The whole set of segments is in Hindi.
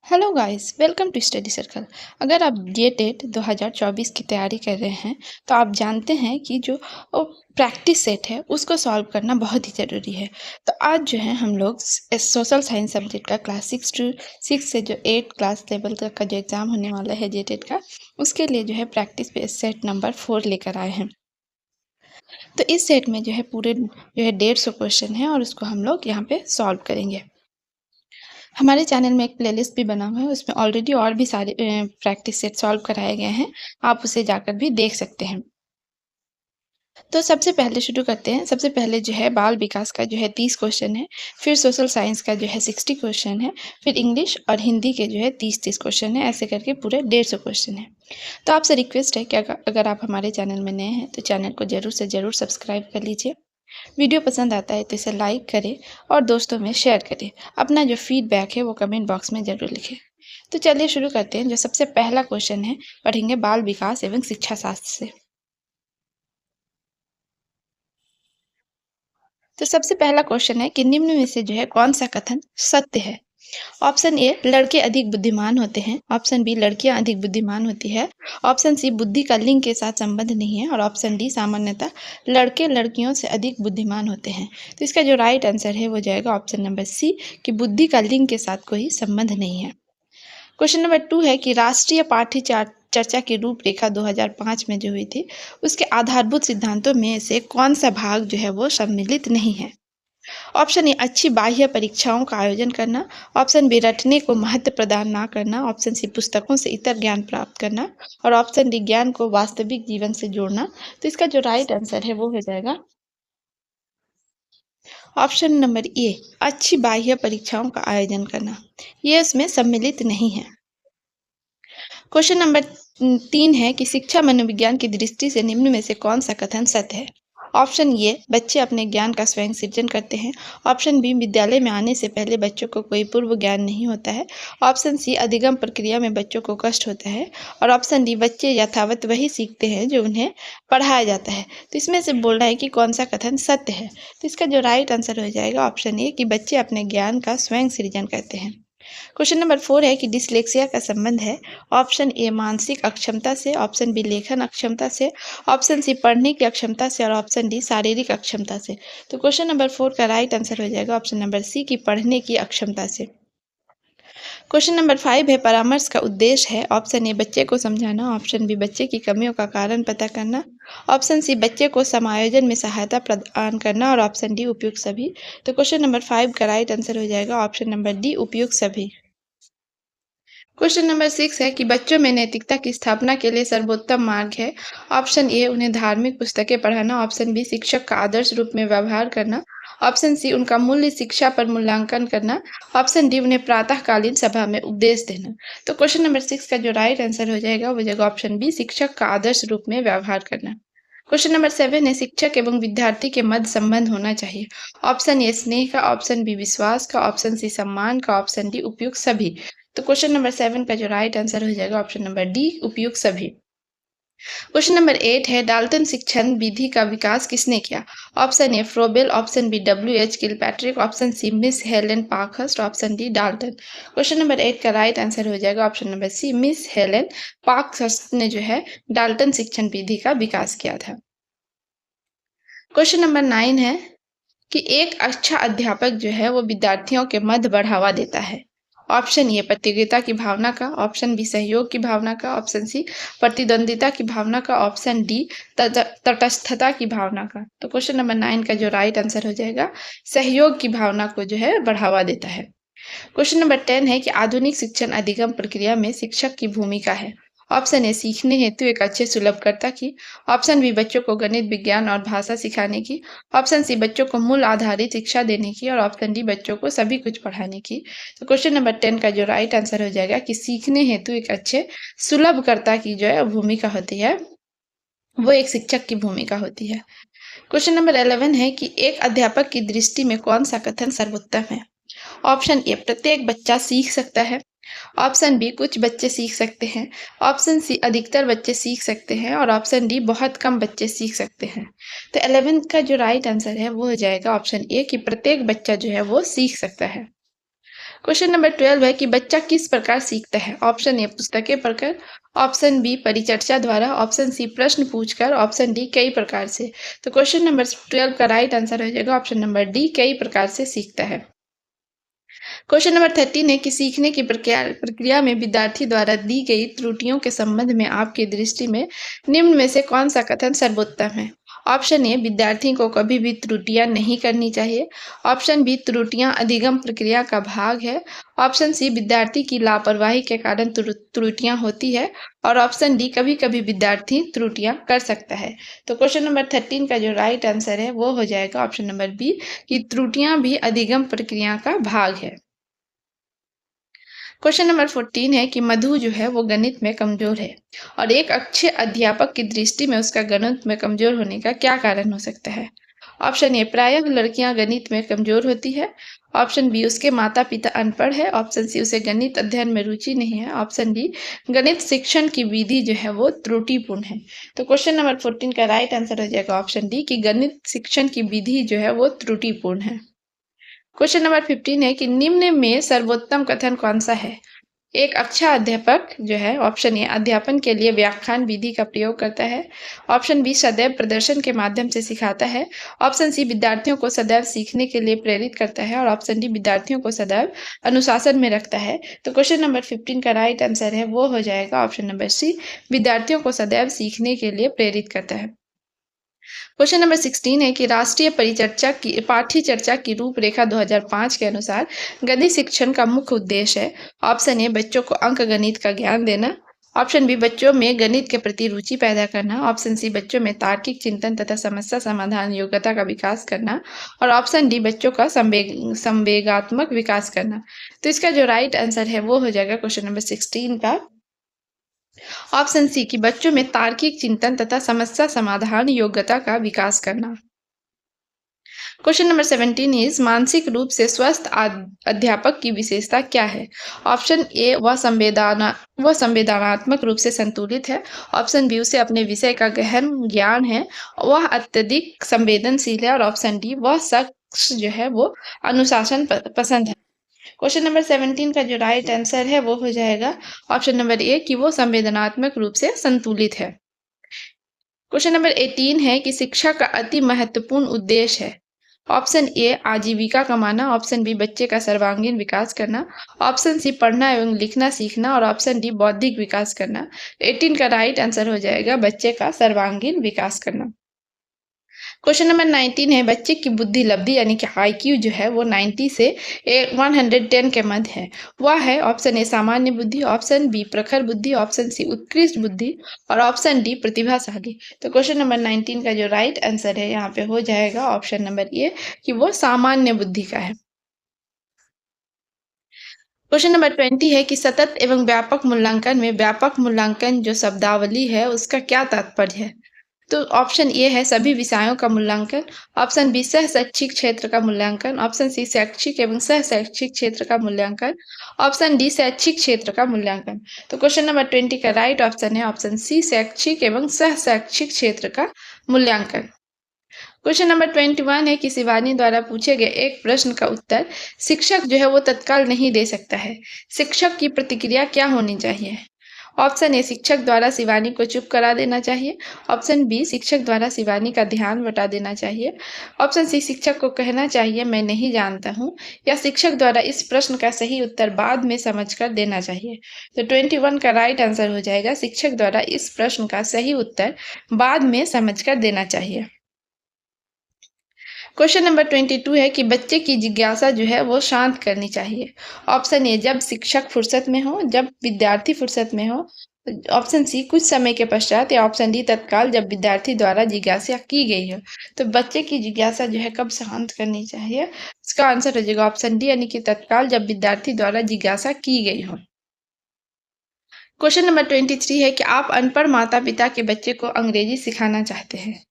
Hello guys, welcome to study circle. अगर आप टेट 2024 की तैयारी कर रहे हैं तो आप जानते हैं कि जो प्रैक्टिस सेट है उसको सॉल्व करना बहुत ही ज़रूरी है। तो आज जो है हम लोग सोशल साइंस सब्जेक्ट का क्लास 6 से जो 8 क्लास लेवल तक का जो एग्ज़ाम होने वाला है टेट का, उसके लिए जो है प्रैक्टिस पे सेट नंबर 4 लेकर आए हैं। तो इस सेट में जो है पूरे जो है 150 क्वेश्चन है और उसको हम लोग यहाँ पे सॉल्व करेंगे। हमारे चैनल में एक प्लेलिस्ट भी बना हुआ है, उसमें ऑलरेडी और भी सारे प्रैक्टिस सेट सॉल्व कराए गए हैं, आप उसे जाकर भी देख सकते हैं। तो सबसे पहले शुरू करते हैं। सबसे पहले जो है बाल विकास का जो है 30 क्वेश्चन है, फिर सोशल साइंस का जो है 60 क्वेश्चन है, फिर इंग्लिश और हिंदी के जो है 30-30 क्वेश्चन है, ऐसे करके पूरे 150 क्वेश्चन है। तो आपसे रिक्वेस्ट है कि अगर आप हमारे चैनल में नए हैं तो चैनल को ज़रूर से ज़रूर सब्सक्राइब कर लीजिए। वीडियो पसंद आता है तो इसे लाइक करें और दोस्तों में शेयर करें। अपना जो फीडबैक है वो कमेंट बॉक्स में ज़रूर लिखें। तो चलिए शुरू करते हैं। जो सबसे पहला क्वेश्चन है, पढ़ेंगे बाल विकास एवं शिक्षा शास्त्र से। तो सबसे पहला क्वेश्चन है कि निम्न में से जो है कौन सा कथन सत्य है। ऑप्शन ए, लड़के अधिक बुद्धिमान होते हैं। ऑप्शन बी, लड़कियां अधिक बुद्धिमान होती है। ऑप्शन सी, बुद्धि का लिंग के साथ संबंध नहीं है। और ऑप्शन डी, सामान्यतः लड़के लड़कियों से अधिक बुद्धिमान होते हैं। तो इसका जो राइट आंसर है वो जाएगा ऑप्शन नंबर सी, कि बुद्धि का लिंग के साथ कोई संबंध नहीं है। क्वेश्चन नंबर 2 है कि राष्ट्रीय पाठ्य चर्चा की रूपरेखा 2005 में जो हुई थी, उसके आधारभूत सिद्धांतों में से कौन सा भाग जो है वो सम्मिलित नहीं है। ऑप्शन ए, अच्छी बाह्य परीक्षाओं का आयोजन करना। ऑप्शन बी, रटने को महत्व प्रदान ना करना। ऑप्शन सी, पुस्तकों से इतर ज्ञान प्राप्त करना। और ऑप्शन डी, ज्ञान को वास्तविक जीवन से जोड़ना। तो इसका जो राइट आंसर है वो हो जाएगा ऑप्शन नंबर ए, अच्छी बाह्य परीक्षाओं का आयोजन करना। ये इसमें सम्मिलित नहीं है। क्वेश्चन नंबर 3 है कि शिक्षा मनोविज्ञान की दृष्टि से निम्न में से कौन सा कथन सत्य है। ऑप्शन ए, बच्चे अपने ज्ञान का स्वयं सृजन करते हैं। ऑप्शन बी, विद्यालय में आने से पहले बच्चों को कोई पूर्व ज्ञान नहीं होता है। ऑप्शन सी, अधिगम प्रक्रिया में बच्चों को कष्ट होता है। और ऑप्शन डी, बच्चे यथावत वही सीखते हैं जो उन्हें पढ़ाया जाता है। तो इसमें से बोल रहा है कि कौन सा कथन सत्य है। तो इसका जो राइट आंसर हो जाएगा ऑप्शन ए, कि बच्चे अपने ज्ञान का स्वयं सृजन करते हैं। क्वेश्चन नंबर 4 है कि डिसलेक्सिया का संबंध है। ऑप्शन ए, मानसिक अक्षमता से। ऑप्शन बी, लेखन अक्षमता से। ऑप्शन सी, पढ़ने की अक्षमता से। और ऑप्शन डी, शारीरिक अक्षमता से। तो क्वेश्चन नंबर 4 का राइट आंसर हो जाएगा ऑप्शन नंबर सी, की पढ़ने की अक्षमता से। क्वेश्चन नंबर 5 है, परामर्श का उद्देश्य है। ऑप्शन ए, बच्चे को समझाना। ऑप्शन बी, बच्चे की कमियों का कारण पता करना। ऑप्शन सी, बच्चे को समायोजन में सहायता प्रदान करना। और ऑप्शन डी, उपयुक्त सभी। तो क्वेश्चन नंबर 5 का राइट आंसर हो जाएगा ऑप्शन नंबर डी, उपयुक्त सभी। क्वेश्चन नंबर 6 है कि बच्चों में नैतिकता की स्थापना के लिए सर्वोत्तम मार्ग है। ऑप्शन ए, उन्हें धार्मिक पुस्तकें पढ़ाना। ऑप्शन बी, शिक्षक का आदर्श रूप में व्यवहार करना। ऑप्शन सी, उनका मूल्य शिक्षा पर मूल्यांकन करना। ऑप्शन डी, उन्हें प्रातःकालीन सभा में उपदेश देना। तो क्वेश्चन नंबर 6 का जो राइट आंसर हो जाएगा वो जाएगा ऑप्शन बी, शिक्षक का आदर्श रूप में व्यवहार करना। क्वेश्चन नंबर 7 है, शिक्षक एवं विद्यार्थी के मध्य संबंध होना चाहिए। ऑप्शन ए, स्नेह का। ऑप्शन बी, विश्वास का। ऑप्शन सी, सम्मान का। ऑप्शन डी, उपयुक्त सभी। तो क्वेश्चन नंबर 7 का जो राइट आंसर हो जाएगा ऑप्शन नंबर डी, उपयुक्त सभी। क्वेश्चन नंबर 8 है, डाल्टन शिक्षण विधि का विकास किसने किया। Option A, Froebel. Option B, W.H. Kilpatrick. Option C, Miss Helen Parkhurst. Option D, Dalton. Question number 8 का राइट आंसर हो जाएगा option number C, Miss Helen Parkhurst ने जो है डाल्टन शिक्षण विधि का विकास किया था। क्वेश्चन नंबर 9 है कि एक अच्छा अध्यापक जो है वो विद्यार्थियों के मध्य बढ़ावा देता है। ऑप्शन ए, प्रतियोगिता की भावना का। ऑप्शन बी, सहयोग की भावना का। ऑप्शन सी, प्रतिद्वंदिता की भावना का। ऑप्शन डी, तटस्थता की भावना का। तो क्वेश्चन नंबर 9 का जो राइट आंसर हो जाएगा, सहयोग की भावना को जो है बढ़ावा देता है। क्वेश्चन नंबर 10 है कि आधुनिक शिक्षण अधिगम प्रक्रिया में शिक्षक की भूमिका है। ऑप्शन ए, सीखने हेतु एक अच्छे सुलभकर्ता की। ऑप्शन बी, बच्चों को गणित, विज्ञान और भाषा सिखाने की। ऑप्शन सी, बच्चों को मूल आधारित शिक्षा देने की। और ऑप्शन डी, बच्चों को सभी कुछ पढ़ाने की। तो क्वेश्चन नंबर 10 का जो राइट आंसर हो जाएगा कि सीखने हेतु एक अच्छे सुलभकर्ता की जो है भूमिका होती है, वो एक शिक्षक की भूमिका होती है। क्वेश्चन नंबर 11 है कि एक अध्यापक की दृष्टि में कौन सा कथन सर्वोत्तम है। ऑप्शन ए, प्रत्येक बच्चा सीख सकता है। ऑप्शन बी, कुछ बच्चे सीख सकते हैं। ऑप्शन सी, अधिकतर बच्चे सीख सकते हैं। और ऑप्शन डी, बहुत कम बच्चे सीख सकते हैं। तो 11 का जो राइट आंसर है वो हो जाएगा ऑप्शन ए, कि प्रत्येक बच्चा जो है वो सीख सकता है। क्वेश्चन नंबर 12 है कि बच्चा किस प्रकार सीखता है? ऑप्शन ए पुस्तकें पढ़कर, ऑप्शन बी परिचर्चा द्वारा, ऑप्शन सी प्रश्न पूछकर, ऑप्शन डी कई प्रकार से। तो क्वेश्चन नंबर 12 का राइट आंसर हो जाएगा ऑप्शन नंबर डी, कई प्रकार से सीखता है। क्वेश्चन नंबर 13 है कि सीखने की प्रक्रिया में विद्यार्थी द्वारा दी गई त्रुटियों के संबंध में आपकी दृष्टि में निम्न में से कौन सा कथन सर्वोत्तम है? ऑप्शन ए विद्यार्थी को कभी भी त्रुटियां नहीं करनी चाहिए, ऑप्शन बी त्रुटियां अधिगम प्रक्रिया का भाग है, ऑप्शन सी विद्यार्थी की लापरवाही के कारण त्रुटियां होती है, और ऑप्शन डी कभी कभी विद्यार्थी त्रुटियां कर सकता है। तो क्वेश्चन नंबर 13 का जो राइट आंसर है वो हो जाएगा ऑप्शन नंबर बी, कि त्रुटियां भी अधिगम प्रक्रिया का भाग है। क्वेश्चन नंबर 14 है कि मधु जो है वो गणित में कमजोर है और एक अच्छे अध्यापक की दृष्टि में उसका गणित में कमजोर होने का क्या कारण हो सकता है? ऑप्शन ए प्रायः लड़कियां गणित में कमजोर होती है, ऑप्शन बी उसके माता पिता अनपढ़ है, ऑप्शन सी उसे गणित अध्ययन में रुचि नहीं है, ऑप्शन डी गणित शिक्षण की विधि जो है वो त्रुटिपूर्ण है। तो क्वेश्चन नंबर 14 का राइट आंसर हो जाएगा ऑप्शन डी, कि गणित शिक्षण की विधि जो है वो त्रुटिपूर्ण है। क्वेश्चन नंबर 15 है कि निम्न में सर्वोत्तम कथन कौन सा है? एक अच्छा अध्यापक जो है ऑप्शन ए अध्यापन के लिए व्याख्यान विधि का प्रयोग करता है, ऑप्शन बी सदैव प्रदर्शन के माध्यम से सिखाता है, ऑप्शन सी विद्यार्थियों को सदैव सीखने के लिए प्रेरित करता है, और ऑप्शन डी विद्यार्थियों को सदैव अनुशासन में रखता है। तो क्वेश्चन नंबर 15 का राइट आंसर है वो हो जाएगा ऑप्शन नंबर सी, विद्यार्थियों को सदैव सीखने के लिए प्रेरित करता है। क्वेश्चन नंबर 16 है कि राष्ट्रीय परिचर्चा की पाठ्य चर्चा की रूपरेखा 2005 के अनुसार गणित शिक्षण का मुख्य उद्देश्य है। ऑप्शन ए बच्चों को अंक गणित का ज्ञान देना, ऑप्शन बी बच्चों में गणित के प्रति रुचि पैदा करना, ऑप्शन सी बच्चों में तार्किक चिंतन तथा समस्या समाधान योग्यता का विकास करना, और ऑप्शन डी बच्चों का संवेगात्मक विकास करना। तो इसका जो राइट आंसर है वो हो जाएगा क्वेश्चन नंबर 16 का ऑप्शन सी, कि बच्चों में तार्किक चिंतन तथा समस्या समाधान योग्यता का विकास करना। क्वेश्चन नंबर 17 इज मानसिक रूप से स्वस्थ अध्यापक की विशेषता क्या है? ऑप्शन ए वह संवेदनात्मक रूप से संतुलित है, ऑप्शन बी उसे अपने विषय का गहन ज्ञान है, वह अत्यधिक संवेदनशील है, और ऑप्शन डी वह शख्स जो है वो अनुशासन पसंद है। क्वेश्चन नंबर 17 का जो राइट आंसर है वो हो जाएगा ऑप्शन नंबर ए, कि वो संवेदनात्मक रूप से संतुलित है। क्वेश्चन नंबर 18 है कि शिक्षा का अति महत्वपूर्ण उद्देश्य है। ऑप्शन ए आजीविका कमाना, ऑप्शन बी बच्चे का सर्वांगीण विकास करना, ऑप्शन सी पढ़ना एवं लिखना सीखना, और ऑप्शन डी बौद्धिक विकास करना। 18 का राइट आंसर हो जाएगा बच्चे का सर्वांगीण विकास करना। क्वेश्चन नंबर 19 है बच्चे की बुद्धि लब्धि यानी कि IQ जो है वो 90 से 110 के मध्य है। वह है ऑप्शन ए सामान्य बुद्धि, ऑप्शन बी प्रखर बुद्धि, ऑप्शन सी उत्कृष्ट बुद्धि, और ऑप्शन डी प्रतिभाशाली। तो क्वेश्चन नंबर 19 का जो राइट आंसर है यहाँ पे हो जाएगा ऑप्शन नंबर ए, कि वो सामान्य बुद्धि का है। क्वेश्चन नंबर 20 है कि सतत एवं व्यापक मूल्यांकन में व्यापक मूल्यांकन जो शब्दावली है उसका क्या तात्पर्य है? तो ऑप्शन ए है सभी विषयों का मूल्यांकन, ऑप्शन बी सह शैक्षिक क्षेत्र का मूल्यांकन, ऑप्शन सी शैक्षिक एवं सह शैक्षिक क्षेत्र का मूल्यांकन, ऑप्शन डी शैक्षिक क्षेत्र का मूल्यांकन। तो क्वेश्चन नंबर 20 का राइट ऑप्शन है ऑप्शन सी शैक्षिक एवं सह शैक्षिक क्षेत्र का मूल्यांकन। क्वेश्चन नंबर 21 है कि शिवानी द्वारा पूछे गए एक प्रश्न का उत्तर शिक्षक जो है वो तत्काल नहीं दे सकता है। शिक्षक की प्रतिक्रिया क्या होनी चाहिए? ऑप्शन ए शिक्षक द्वारा शिवानी को चुप करा देना चाहिए, ऑप्शन बी शिक्षक द्वारा शिवानी का ध्यान बटा देना चाहिए, ऑप्शन सी शिक्षक को कहना चाहिए मैं नहीं जानता हूँ, या शिक्षक द्वारा इस प्रश्न का सही उत्तर बाद में समझकर देना चाहिए। तो 21 का राइट आंसर हो जाएगा शिक्षक द्वारा इस प्रश्न का सही उत्तर बाद में समझकर देना चाहिए। क्वेश्चन नंबर 22 है कि बच्चे की जिज्ञासा जो है वो शांत करनी चाहिए। ऑप्शन ए जब शिक्षक फुर्सत में हो, जब विद्यार्थी फुर्सत में हो, ऑप्शन सी कुछ समय के पश्चात, या ऑप्शन डी तत्काल जब विद्यार्थी द्वारा जिज्ञासा की गई हो। तो बच्चे की जिज्ञासा जो है कब शांत करनी चाहिए? इसका आंसर हो जाएगा ऑप्शन डी, यानी कि तत्काल जब विद्यार्थी द्वारा जिज्ञासा की गई हो। क्वेश्चन नंबर 23 है कि आप अनपढ़ माता पिता के बच्चे को अंग्रेजी सिखाना चाहते हैं।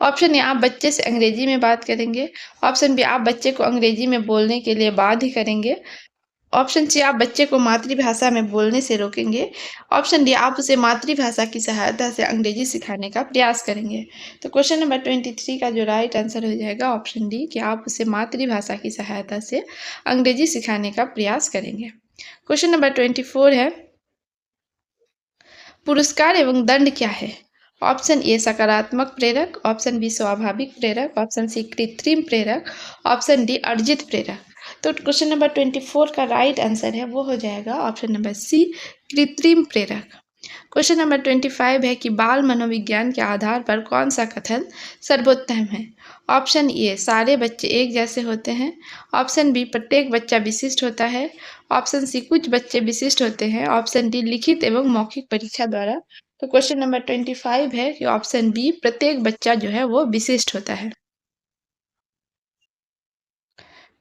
ऑप्शन ए आप बच्चे से अंग्रेजी में बात करेंगे, ऑप्शन बी आप बच्चे को अंग्रेजी में बोलने के लिए बाध्य करेंगे, ऑप्शन सी, आप बच्चे को मातृभाषा में बोलने से रोकेंगे। ऑप्शन डी, आप उसे मातृभाषा की सहायता से अंग्रेजी सिखाने का प्रयास करेंगे। तो क्वेश्चन नंबर 23 का जो राइट आंसर हो जाएगा ऑप्शन डी कि आप उसे मातृभाषा की सहायता से अंग्रेजी सिखाने का प्रयास करेंगे। क्वेश्चन नंबर 24 है, पुरस्कार एवं दंड क्या है? ऑप्शन ए सकारात्मक प्रेरक, ऑप्शन बी स्वाभाविक प्रेरक, ऑप्शन सी कृत्रिम प्रेरक, ऑप्शन डी अर्जित प्रेरक। तो क्वेश्चन नंबर 24 का राइट आंसर है वो हो जाएगा ऑप्शन नंबर सी कृत्रिम प्रेरक। क्वेश्चन नंबर 25 है कि बाल मनोविज्ञान के आधार पर कौन सा कथन सर्वोत्तम है? ऑप्शन ए सारे बच्चे एक जैसे होते हैं, ऑप्शन बी प्रत्येक बच्चा विशिष्ट होता है, ऑप्शन सी कुछ बच्चे विशिष्ट होते हैं, ऑप्शन डी लिखित एवं मौखिक परीक्षा द्वारा। तो क्वेश्चन नंबर 25 है कि ऑप्शन बी प्रत्येक बच्चा जो है वो विशिष्ट होता है।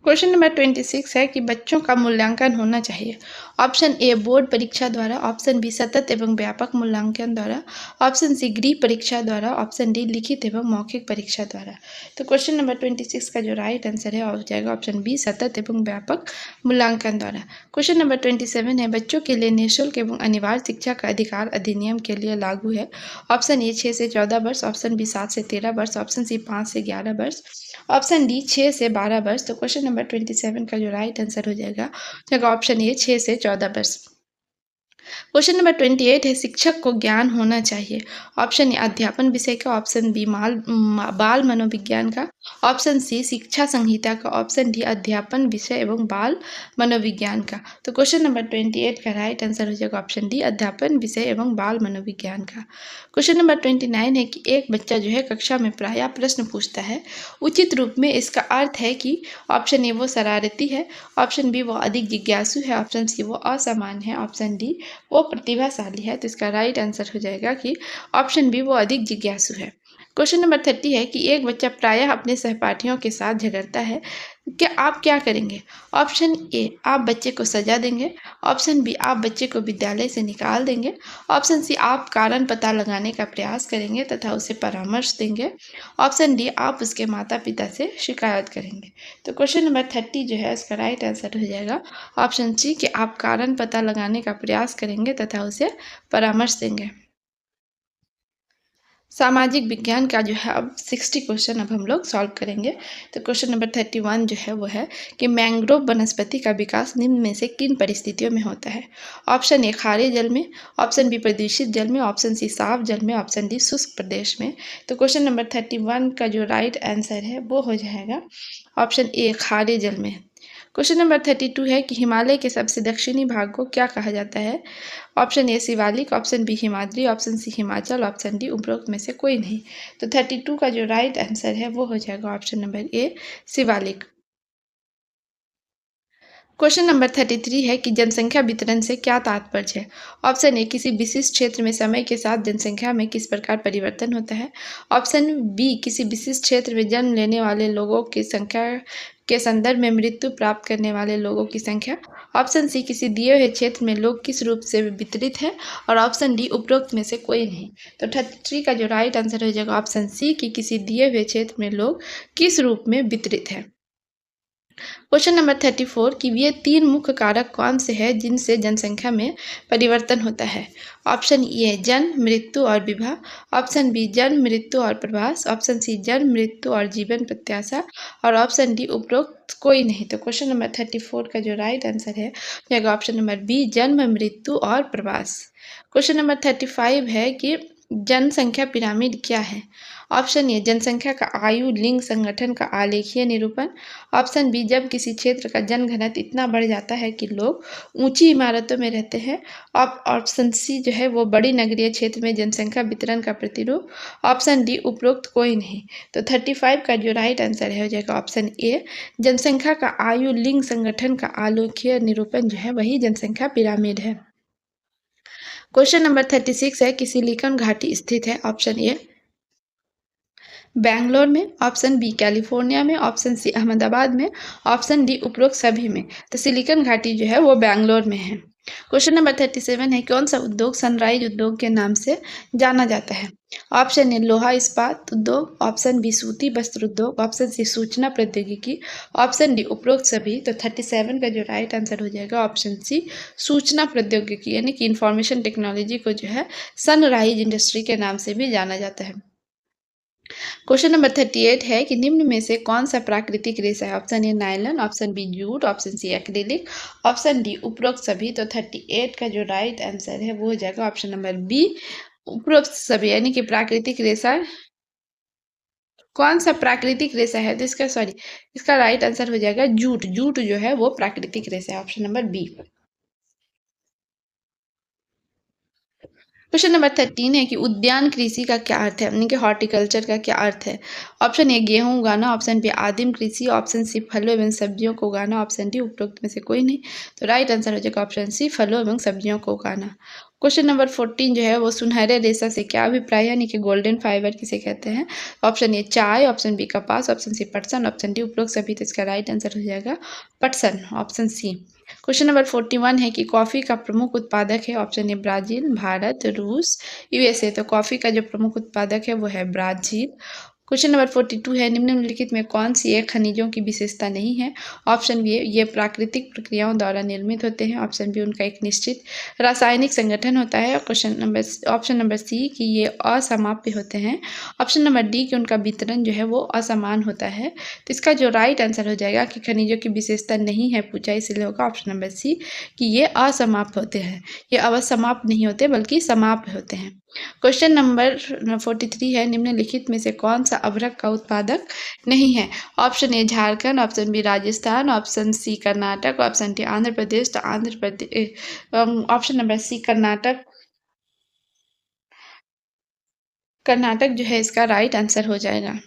क्वेश्चन नंबर 26 है कि बच्चों का मूल्यांकन होना चाहिए। ऑप्शन ए बोर्ड परीक्षा द्वारा, ऑप्शन बी सतत एवं व्यापक मूल्यांकन द्वारा, ऑप्शन सी गृह परीक्षा द्वारा, ऑप्शन डी लिखित एवं मौखिक परीक्षा द्वारा। तो क्वेश्चन नंबर 26 का जो राइट आंसर है हो जाएगा ऑप्शन बी सतत एवं व्यापक मूल्यांकन द्वारा। क्वेश्चन नंबर 27 है, बच्चों के लिए निःशुल्क एवं अनिवार्य शिक्षा का अधिकार अधिनियम के लिए लागू है। ऑप्शन ए 6 से 14 वर्ष, ऑप्शन बी 7 से 13 वर्ष, ऑप्शन सी 5 से 11 वर्ष, ऑप्शन डी 6 से 12 वर्ष। तो क्वेश्चन नंबर 27 का जो राइट आंसर हो जाएगा ऑप्शन ए 6 से 14 वर्ष। क्वेश्चन नंबर 28 है, शिक्षक को ज्ञान होना चाहिए। ऑप्शन ए अध्यापन विषय का, ऑप्शन बी बाल मनोविज्ञान का, ऑप्शन सी शिक्षा संहिता का, ऑप्शन डी अध्यापन विषय एवं बाल मनोविज्ञान का। तो क्वेश्चन नंबर 28 का राइट आंसर हो जाएगा ऑप्शन डी अध्यापन विषय एवं बाल मनोविज्ञान का। क्वेश्चन नंबर 29 है कि एक बच्चा जो है कक्षा में प्रायः प्रश्न पूछता है, उचित रूप में इसका अर्थ है कि ऑप्शन ए वो शरारती है, ऑप्शन बी वो अधिक जिज्ञासु है, ऑप्शन सी वो असामान्य है, ऑप्शन डी वो प्रतिभाशाली है। तो इसका राइट आंसर हो जाएगा कि ऑप्शन बी वो अधिक जिज्ञासु है। क्वेश्चन नंबर 30 है कि एक बच्चा प्रायः अपने सहपाठियों के साथ झगड़ता है, क्या आप क्या करेंगे? ऑप्शन ए आप बच्चे को सजा देंगे, ऑप्शन बी आप बच्चे को विद्यालय से निकाल देंगे, ऑप्शन सी आप कारण पता लगाने का प्रयास करेंगे तथा उसे परामर्श देंगे, ऑप्शन डी आप उसके माता पिता से शिकायत करेंगे। तो क्वेश्चन नंबर 30 जो है इसका राइट आंसर हो जाएगा ऑप्शन सी कि आप कारण पता लगाने का प्रयास करेंगे तथा उसे परामर्श देंगे। सामाजिक विज्ञान का जो है अब 60 क्वेश्चन अब हम लोग सॉल्व करेंगे। तो क्वेश्चन नंबर 31 जो है वो है कि मैंग्रोव वनस्पति का विकास निम्न में से किन परिस्थितियों में होता है? ऑप्शन ए खारे जल में, ऑप्शन बी प्रदूषित जल में, ऑप्शन सी साफ जल में, ऑप्शन डी शुष्क प्रदेश में। तो क्वेश्चन नंबर 31 का जो राइट आंसर है वो हो जाएगा ऑप्शन ए खारे जल में। क्वेश्चन नंबर 32 है कि हिमालय के सबसे दक्षिणी भाग को क्या कहा जाता है? Option A Shivalik, option B Himadri, option C Himachal, option D उपरोक्त में से कोई नहीं। तो 32 का जो राइट आंसर है वो हो जाएगा ऑप्शन नंबर ए शिवालिक। क्वेश्चन नंबर 33 है कि जनसंख्या वितरण से क्या तात्पर्य है? ऑप्शन ए किसी विशिष्ट क्षेत्र में समय के साथ जनसंख्या में किस प्रकार परिवर्तन होता है, ऑप्शन बी किसी विशिष्ट क्षेत्र में जन्म लेने वाले लोगों की संख्या के संदर्भ में मृत्यु प्राप्त करने वाले लोगों की संख्या, ऑप्शन सी किसी दिए हुए क्षेत्र में लोग किस रूप से वितरित है, और ऑप्शन डी उपरोक्त में से कोई नहीं। तो 33 का जो राइट आंसर हो जाएगा ऑप्शन सी कि किसी दिए हुए क्षेत्र में लोग किस रूप में वितरित है। क्वेश्चन नंबर 34 कि ये 3 मुख्य कारक कौन से हैं जिनसे जनसंख्या में परिवर्तन होता है? ऑप्शन ए जन्म, मृत्यु और विवाह, ऑप्शन बी जन्म, मृत्यु और प्रवास, ऑप्शन सी जन्म, मृत्यु और जीवन प्रत्याशा, और ऑप्शन डी उपरोक्त कोई नहीं। तो क्वेश्चन नंबर 34 का जो राइट आंसर है जाएगा ऑप्शन नंबर बी जन्म, मृत्यु और प्रवास। क्वेश्चन नंबर 35 है कि जनसंख्या पिरामिड क्या है? ऑप्शन ए जनसंख्या का आयु लिंग संगठन का आलेखीय निरूपण, ऑप्शन बी जब किसी क्षेत्र का जनघनत्व इतना बढ़ जाता है कि लोग ऊंची इमारतों में रहते हैं, ऑप्शन सी जो है वो बड़ी नगरीय क्षेत्र में जनसंख्या वितरण का प्रतिरूप, ऑप्शन डी उपरोक्त कोई नहीं। तो 35 का जो राइट आंसर है हो जाएगा ऑप्शन ए जनसंख्या का आयु लिंग संगठन का आलेखीय निरूपण जो है वही जनसंख्या पिरामिड है। क्वेश्चन नंबर 36 है कि सिलिकॉन घाटी स्थित है? ऑप्शन ए बैंगलोर में, ऑप्शन बी कैलिफोर्निया में, ऑप्शन सी अहमदाबाद में, ऑप्शन डी उपरोक्त सभी में। तो सिलिकॉन घाटी जो है वो बैंगलोर में है। क्वेश्चन नंबर 37 है, कौन सा उद्योग सनराइज उद्योग के नाम से जाना जाता है? ऑप्शन ए लोहा इस्पात उद्योग, ऑप्शन बी सूती वस्त्र उद्योग, ऑप्शन सी सूचना प्रौद्योगिकी, ऑप्शन डी उपरोक्त सभी। तो 37 का जो राइट आंसर हो जाएगा ऑप्शन सी सूचना प्रौद्योगिकी, यानी कि इंफॉर्मेशन टेक्नोलॉजी को जो है सनराइज इंडस्ट्री के नाम से भी जाना जाता है। क्वेश्चन नंबर 38 है कि निम्न में से कौन सा प्राकृतिक रेशा है? Option A nylon, option B jute, option C acrylic, option D उपरोक्त सभी। तो 38 का जो राइट आंसर है वो हो जाएगा ऑप्शन नंबर बी उपरोक्त सभी, यानी कि प्राकृतिक रेशा। कौन सा प्राकृतिक रेशा है? तो इसका राइट आंसर हो जाएगा जूट। जूट जो है वो प्राकृतिक रेशा है, option number B. Question number 13 है कि उद्यान कृषि का क्या अर्थ है, यानी कि हॉर्टिकल्चर का क्या अर्थ है? ऑप्शन ए गेहूं उगाना, ऑप्शन बी आदिम कृषि, ऑप्शन सी फलों एवं सब्जियों को उगाना, ऑप्शन डी उपरोक्त में से कोई नहीं। तो राइट आंसर हो जाएगा ऑप्शन सी फलों एवं सब्जियों को उगाना। क्वेश्चन नंबर 14 जो है वो सुनहरे रेशा से क्या अभिप्राय है, यानी कि गोल्डन फाइबर किसे कहते हैं? ऑप्शन ए चाय, ऑप्शन बी कपास, ऑप्शन सी पटसन, ऑप्शन डी उपरोक्त सभी। तो इसका राइट आंसर हो जाएगा पटसन, ऑप्शन सी। क्वेश्चन नंबर 41 है कि कॉफ़ी का प्रमुख उत्पादक है। ऑप्शन ए ब्राज़ील, भारत, रूस, यूएसए। तो कॉफ़ी का जो प्रमुख उत्पादक है वो है ब्राज़ील। क्वेश्चन नंबर 42 है, निम्नलिखित में कौन सी एक खनिजों की विशेषता नहीं है? ऑप्शन बी ये प्राकृतिक प्रक्रियाओं द्वारा निर्मित होते हैं, ऑप्शन बी उनका एक निश्चित रासायनिक संगठन होता है, ऑप्शन नंबर सी कि ये असमाप्य होते हैं, ऑप्शन नंबर डी कि उनका वितरण जो है वो असमान होता है। तो इसका जो राइट आंसर हो जाएगा कि खनिजों की विशेषता नहीं है पूछा, इसलिए होगा ऑप्शन नंबर सी कि ये असमाप्त होते हैं। ये अवसमाप्त नहीं होते बल्कि समाप्य होते हैं। क्वेश्चन नंबर 43 है, निम्नलिखित में से कौन सा अभ्रक का उत्पादक नहीं है? Option A Jharkhand, option B Rajasthan, option C Karnataka, option D Andhra Pradesh. तो Andhra Pradesh, option number C Karnataka. Karnataka जो है इसका राइट आंसर हो जाएगा।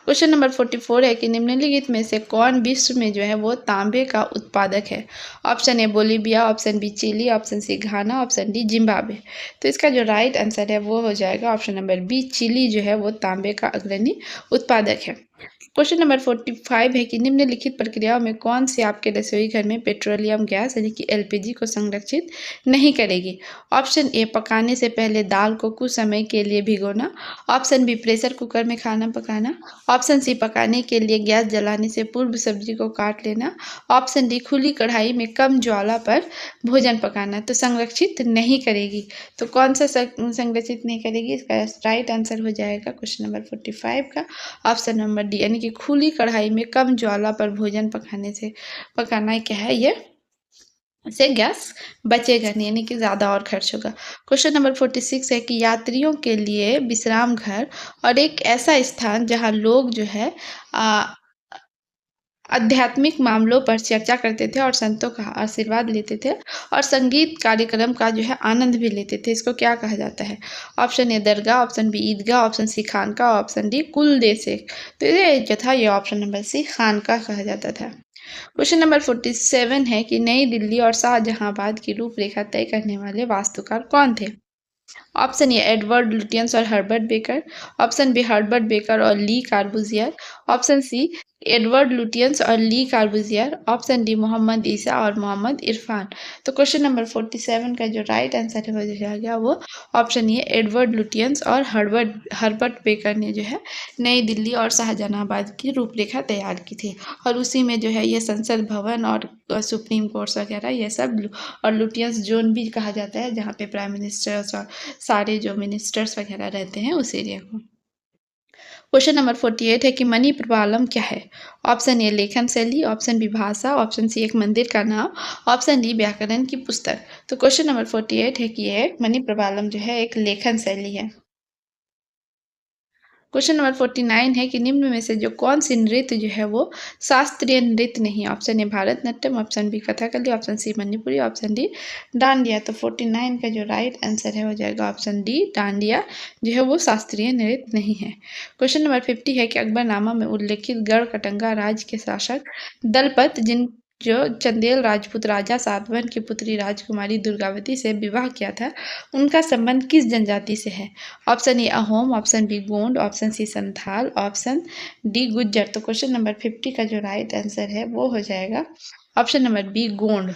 क्वेश्चन नंबर 44 है कि निम्नलिखित में से कौन विश्व में जो है वो तांबे का उत्पादक है? Option A Bolivia, option B Chile, option C Ghana, option D Zimbabwe. तो इसका जो राइट आंसर है वो हो जाएगा ऑप्शन नंबर बी चिली जो है वो तांबे का अग्रणी उत्पादक है। क्वेश्चन नंबर 45 है कि निम्नलिखित प्रक्रियाओं में कौन सी आपके रसोई घर में पेट्रोलियम गैस यानी कि एलपीजी को संरक्षित नहीं करेगी? ऑप्शन ए पकाने से पहले दाल को कुछ समय के लिए भिगोना, ऑप्शन बी प्रेशर कुकर में खाना पकाना, ऑप्शन सी पकाने के लिए गैस जलाने से पूर्व सब्जी को काट लेना, ऑप्शन डी खुली कढ़ाई में कम ज्वाला पर भोजन पकाना। तो संरक्षित नहीं करेगी, तो कौन सा संरक्षित नहीं करेगी? इसका राइट आंसर हो जाएगा क्वेश्चन नंबर 45 का ऑप्शन नंबर डी, यानी कि खुली कढ़ाई में कम ज्वाला पर भोजन पकाना क्या है, ये से गैस बचेगा नहीं, यानी कि ज़्यादा और खर्च होगा। क्वेश्चन नंबर 46 है कि यात्रियों के लिए विश्राम घर और एक ऐसा स्थान जहां लोग जो है आध्यात्मिक मामलों पर चर्चा करते थे और संतों का आशीर्वाद लेते थे और संगीत कार्यक्रम का जो है आनंद भी लेते थे, इसको क्या कहा जाता है? ऑप्शन ए दरगाह, ऑप्शन बी ईदगाह, ऑप्शन सी खानका, ऑप्शन डी कुल देशेक। तो ये जो था ये ऑप्शन नंबर सी खानका कहा जाता था। क्वेश्चन नंबर 47 है कि नई दिल्ली और शाहजहांबाद की रूपरेखा तय करने वाले वास्तुकार कौन थे? ऑप्शन ए एडवर्ड लुटियंस और Herbert Baker, option B Herbert Baker और Le Corbusier, option C Edward Lutyens और Le Corbusier, option D Mohammed Isa और मोहम्मद इरफान। तो क्वेश्चन नंबर 47 का जो राइट आंसर हो जाएगा वो ऑप्शन ए एडवर्ड लुटियंस और हर्बर्ट बेकर ने जो है नई दिल्ली और शाहजहानाबाद की रूपरेखा तैयार की थी, और उसी में जो है ये संसद भवन और सुप्रीम कोर्ट्स वगैरह ये सब, और लुटियंस जोन भी कहा जाता है जहाँ पे प्राइम मिनिस्टर्स और सारे जो मिनिस्टर्स वगैरह रहते हैं उस एरिया को। क्वेश्चन नंबर 48 है कि मणि प्रवालम क्या है? ऑप्शन ए लेखन शैली, ऑप्शन बी भाषा, ऑप्शन सी एक मंदिर का नाम, ऑप्शन डी व्याकरण की पुस्तक। तो क्वेश्चन नंबर 48 है कि ये मणि प्रवालम जो है एक लेखन शैली है। क्वेश्चन नंबर 49 है कि निम्न में से जो कौन सी नृत्य जो है वो शास्त्रीय नृत्य नहीं है? Option A Bharatanatyam, option B Kathakali, option C Manipuri, option D Dandiya. तो 49 का जो राइट आंसर है हो जाएगा ऑप्शन डी डांडिया जो है वो शास्त्रीय नृत्य नहीं है। क्वेश्चन नंबर 50 है कि अकबरनामा में उल्लेखित गढ़ कटंगा राज्य के शासक दलपत जो चंदेल राजपूत राजा सातवाहन की पुत्री राजकुमारी दुर्गावती से विवाह किया था, उनका संबंध किस जनजाति से है? Option A Ahom, option B Gond, option C Santhal, option D Gujjar. तो क्वेश्चन नंबर 50 का जो राइट आंसर है वो हो जाएगा option number B Gond.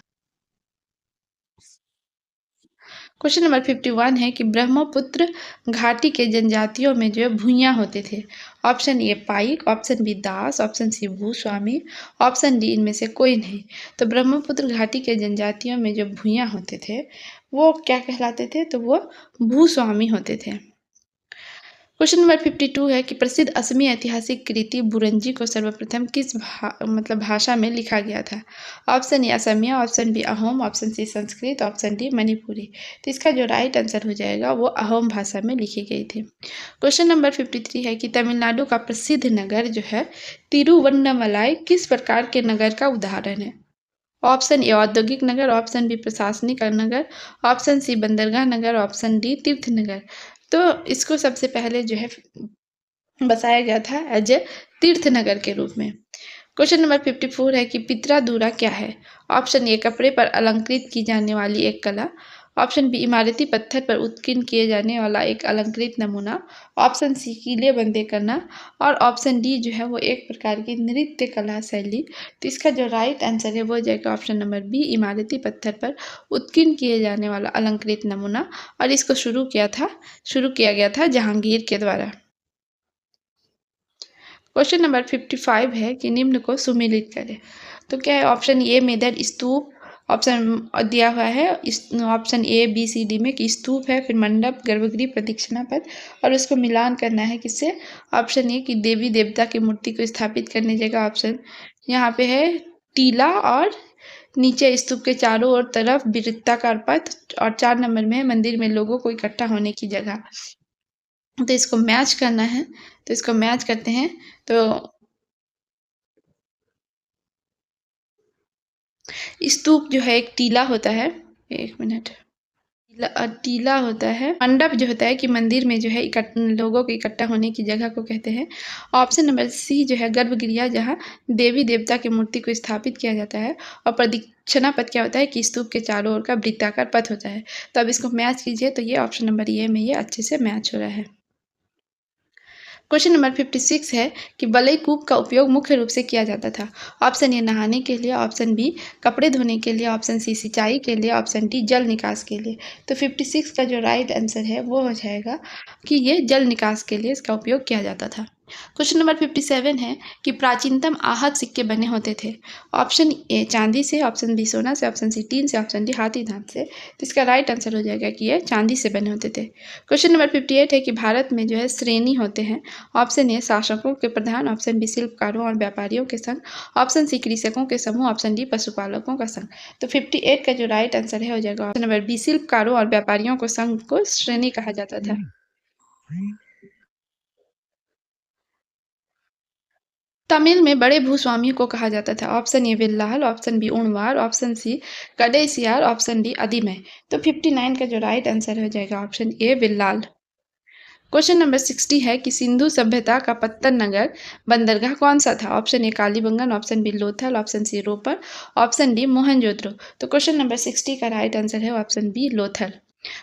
Question number 51 है कि ब्रह्मपुत्र घाटी के जनजातियों में जो भूइयाँ होते थे। ऑप्शन ए पाइक, ऑप्शन बी दास, ऑप्शन सी भूस्वामी, ऑप्शन डी इनमें से कोई नहीं। तो ब्रह्मपुत्र घाटी के जनजातियों में जो भूइयाँ होते थे वो क्या कहलाते थे? तो वो भूस्वामी होते थे। क्वेश्चन नंबर 52 है कि प्रसिद्ध असमी ऐतिहासिक कृति बुरंजी को सर्वप्रथम किस भाषा में लिखा गया था? Option A Asamiya, option B Ahom, option C Sanskrit, option D Manipuri. तो इसका जो राइट आंसर हो जाएगा वो अहोम भाषा में लिखी गई थी। क्वेश्चन नंबर 53 है कि तमिलनाडु का प्रसिद्ध नगर जो है तिरुवन्नमलाई किस प्रकार के नगर का उदाहरण है? ऑप्शन ए औद्योगिक नगर, ऑप्शन बी प्रशासनिक नगर, ऑप्शन सी बंदरगाह नगर, ऑप्शन डी तीर्थ नगर। तो इसको सबसे पहले जो है बसाया गया था एज ए तीर्थ नगर के रूप में। क्वेश्चन नंबर 54 है कि पित्रादूरा क्या है? ऑप्शन ए कपड़े पर अलंकृत की जाने वाली एक कला, ऑप्शन बी इमारती पत्थर पर उत्कीर्ण किए जाने वाला एक अलंकृत नमूना, ऑप्शन सी कीले बंदे करना और ऑप्शन डी जो है वो एक प्रकार की नृत्य कला शैली। तो इसका जो राइट आंसर है वो हो जाएगा ऑप्शन नंबर बी इमारती पत्थर पर उत्कीर्ण किए जाने वाला अलंकृत नमूना। और इसको शुरू किया गया था जहांगीर के द्वारा। क्वेश्चन नंबर 55 है कि निम्न को सुमेलित करें। तो क्या है? ऑप्शन ए मेदर स्तूप, ऑप्शन दिया हुआ है option A B C D में कि स्तूप है, फिर मंडप, गर्भगृह, प्रदक्षिणा पथ और उसको मिलान करना है किससे? ऑप्शन ए कि देवी देवता की मूर्ति को स्थापित करने जगह ऑप्शन यहाँ पे है टीला और नीचे स्तूप के चारों ओर तरफ वृत्ताकार पथ और 4 नंबर में है मंदिर में लोगों को इकट्ठा होने की जगह। तो इसको मैच करना है, तो इसको मैच करते हैं। तो स्तूप जो है एक टीला होता है, एक मिनट, टीला होता है। मंडप जो होता है कि मंदिर में जो है लोगों के इकट्ठा होने की जगह को कहते हैं। ऑप्शन नंबर सी जो है गर्भगृह, जहाँ देवी देवता की मूर्ति को स्थापित किया जाता है। और प्रदक्षिणा पथ क्या होता है कि स्तूप के चारों ओर का वृत्ताकार पथ होता है। तो अब इसको मैच कीजिए, तो ये ऑप्शन नंबर ए में ये अच्छे से मैच हो रहा है। क्वेश्चन नंबर 56 है कि बलई कूप का उपयोग मुख्य रूप से किया जाता था। ऑप्शन ए नहाने के लिए, ऑप्शन बी कपड़े धोने के लिए, ऑप्शन सी सिंचाई के लिए, ऑप्शन डी जल निकास के लिए। तो 56 का जो राइट आंसर है वो हो जाएगा कि ये जल निकास के लिए इसका उपयोग किया जाता था। क्वेश्चन नंबर 57 है कि प्राचीनतम आहत सिक्के बने होते थे। ऑप्शन ए चांदी से, ऑप्शन बी सोना से, ऑप्शन सी टीन से, ऑप्शन डी हाथी दांत से। तो इसका राइट आंसर हो जाएगा कि ये चांदी से बने होते थे। क्वेश्चन नंबर 58 है कि भारत में जो है श्रेणी होते हैं। ऑप्शन ए शासकों के प्रधान, ऑप्शन बी शिल्पकारों और व्यापारियों के संघ, ऑप्शन सी कृषकों के समूह, ऑप्शन डी पशुपालकों का संघ। तो 58 का जो राइट आंसर है हो जाएगा ऑप्शन नंबर बी शिल्पकारों और व्यापारियों को संघ को श्रेणी कहा जाता था। तमिल में बड़े भूस्वामियों को कहा जाता था। ऑप्शन ए विल्लाल, ऑप्शन बी उणवार, ऑप्शन सी कडेसियार, ऑप्शन डी अदीमय। तो 59 का जो राइट आंसर हो जाएगा ऑप्शन ए विल्लाल। क्वेश्चन नंबर 60 है कि सिंधु सभ्यता का पत्तन नगर बंदरगाह कौन सा था? Option A Kalibangan, option B Lothal, option C Ropar, option D Mohenjodaro. तो क्वेश्चन नंबर 60 का राइट आंसर है option B Lothal.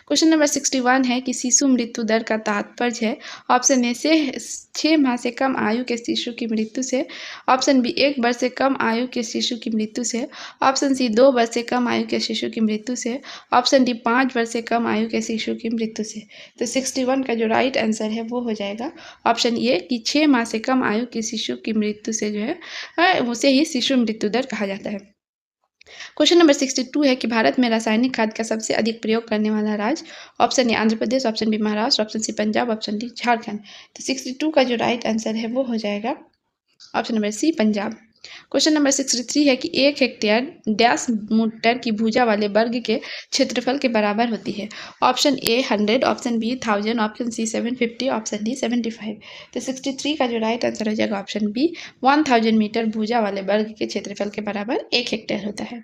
Question number 61 है कि शिशु मृत्यु दर का तात्पर्य है। ऑप्शन ए से 6 माह से कम आयु के शिशु की मृत्यु से, ऑप्शन बी 1 वर्ष से कम आयु के शिशु की मृत्यु से, ऑप्शन सी 2 वर्ष से कम आयु के शिशु की मृत्यु से, ऑप्शन डी 5 वर्ष से कम आयु के शिशु की मृत्यु से। तो 61 का जो राइट आंसर है वो हो जाएगा ऑप्शन ए कि 6 माह से कम आयु के शिशु की मृत्यु से जो है उसे ही शिशु मृत्यु दर कहा जाता है। क्वेश्चन नंबर 62 है कि भारत में रासायनिक खाद का सबसे अधिक प्रयोग करने वाला राज्य। Option A Andhra Pradesh, option B Maharashtra, option C Punjab, option D Jharkhand. तो 62 का जो राइट आंसर है वो हो जाएगा option number C Punjab. Question number 63 है कि 1 हेक्टेयर डैश मीटर की भुजा वाले वर्ग के क्षेत्रफल के बराबर होती है। Option A 100, option B 1000, option C 750, option D 75। तो 63 का जो राइट आंसर हो जाएगा ऑप्शन बी 1000 मीटर भुजा वाले वर्ग के क्षेत्रफल के बराबर 1 हेक्टेयर होता है।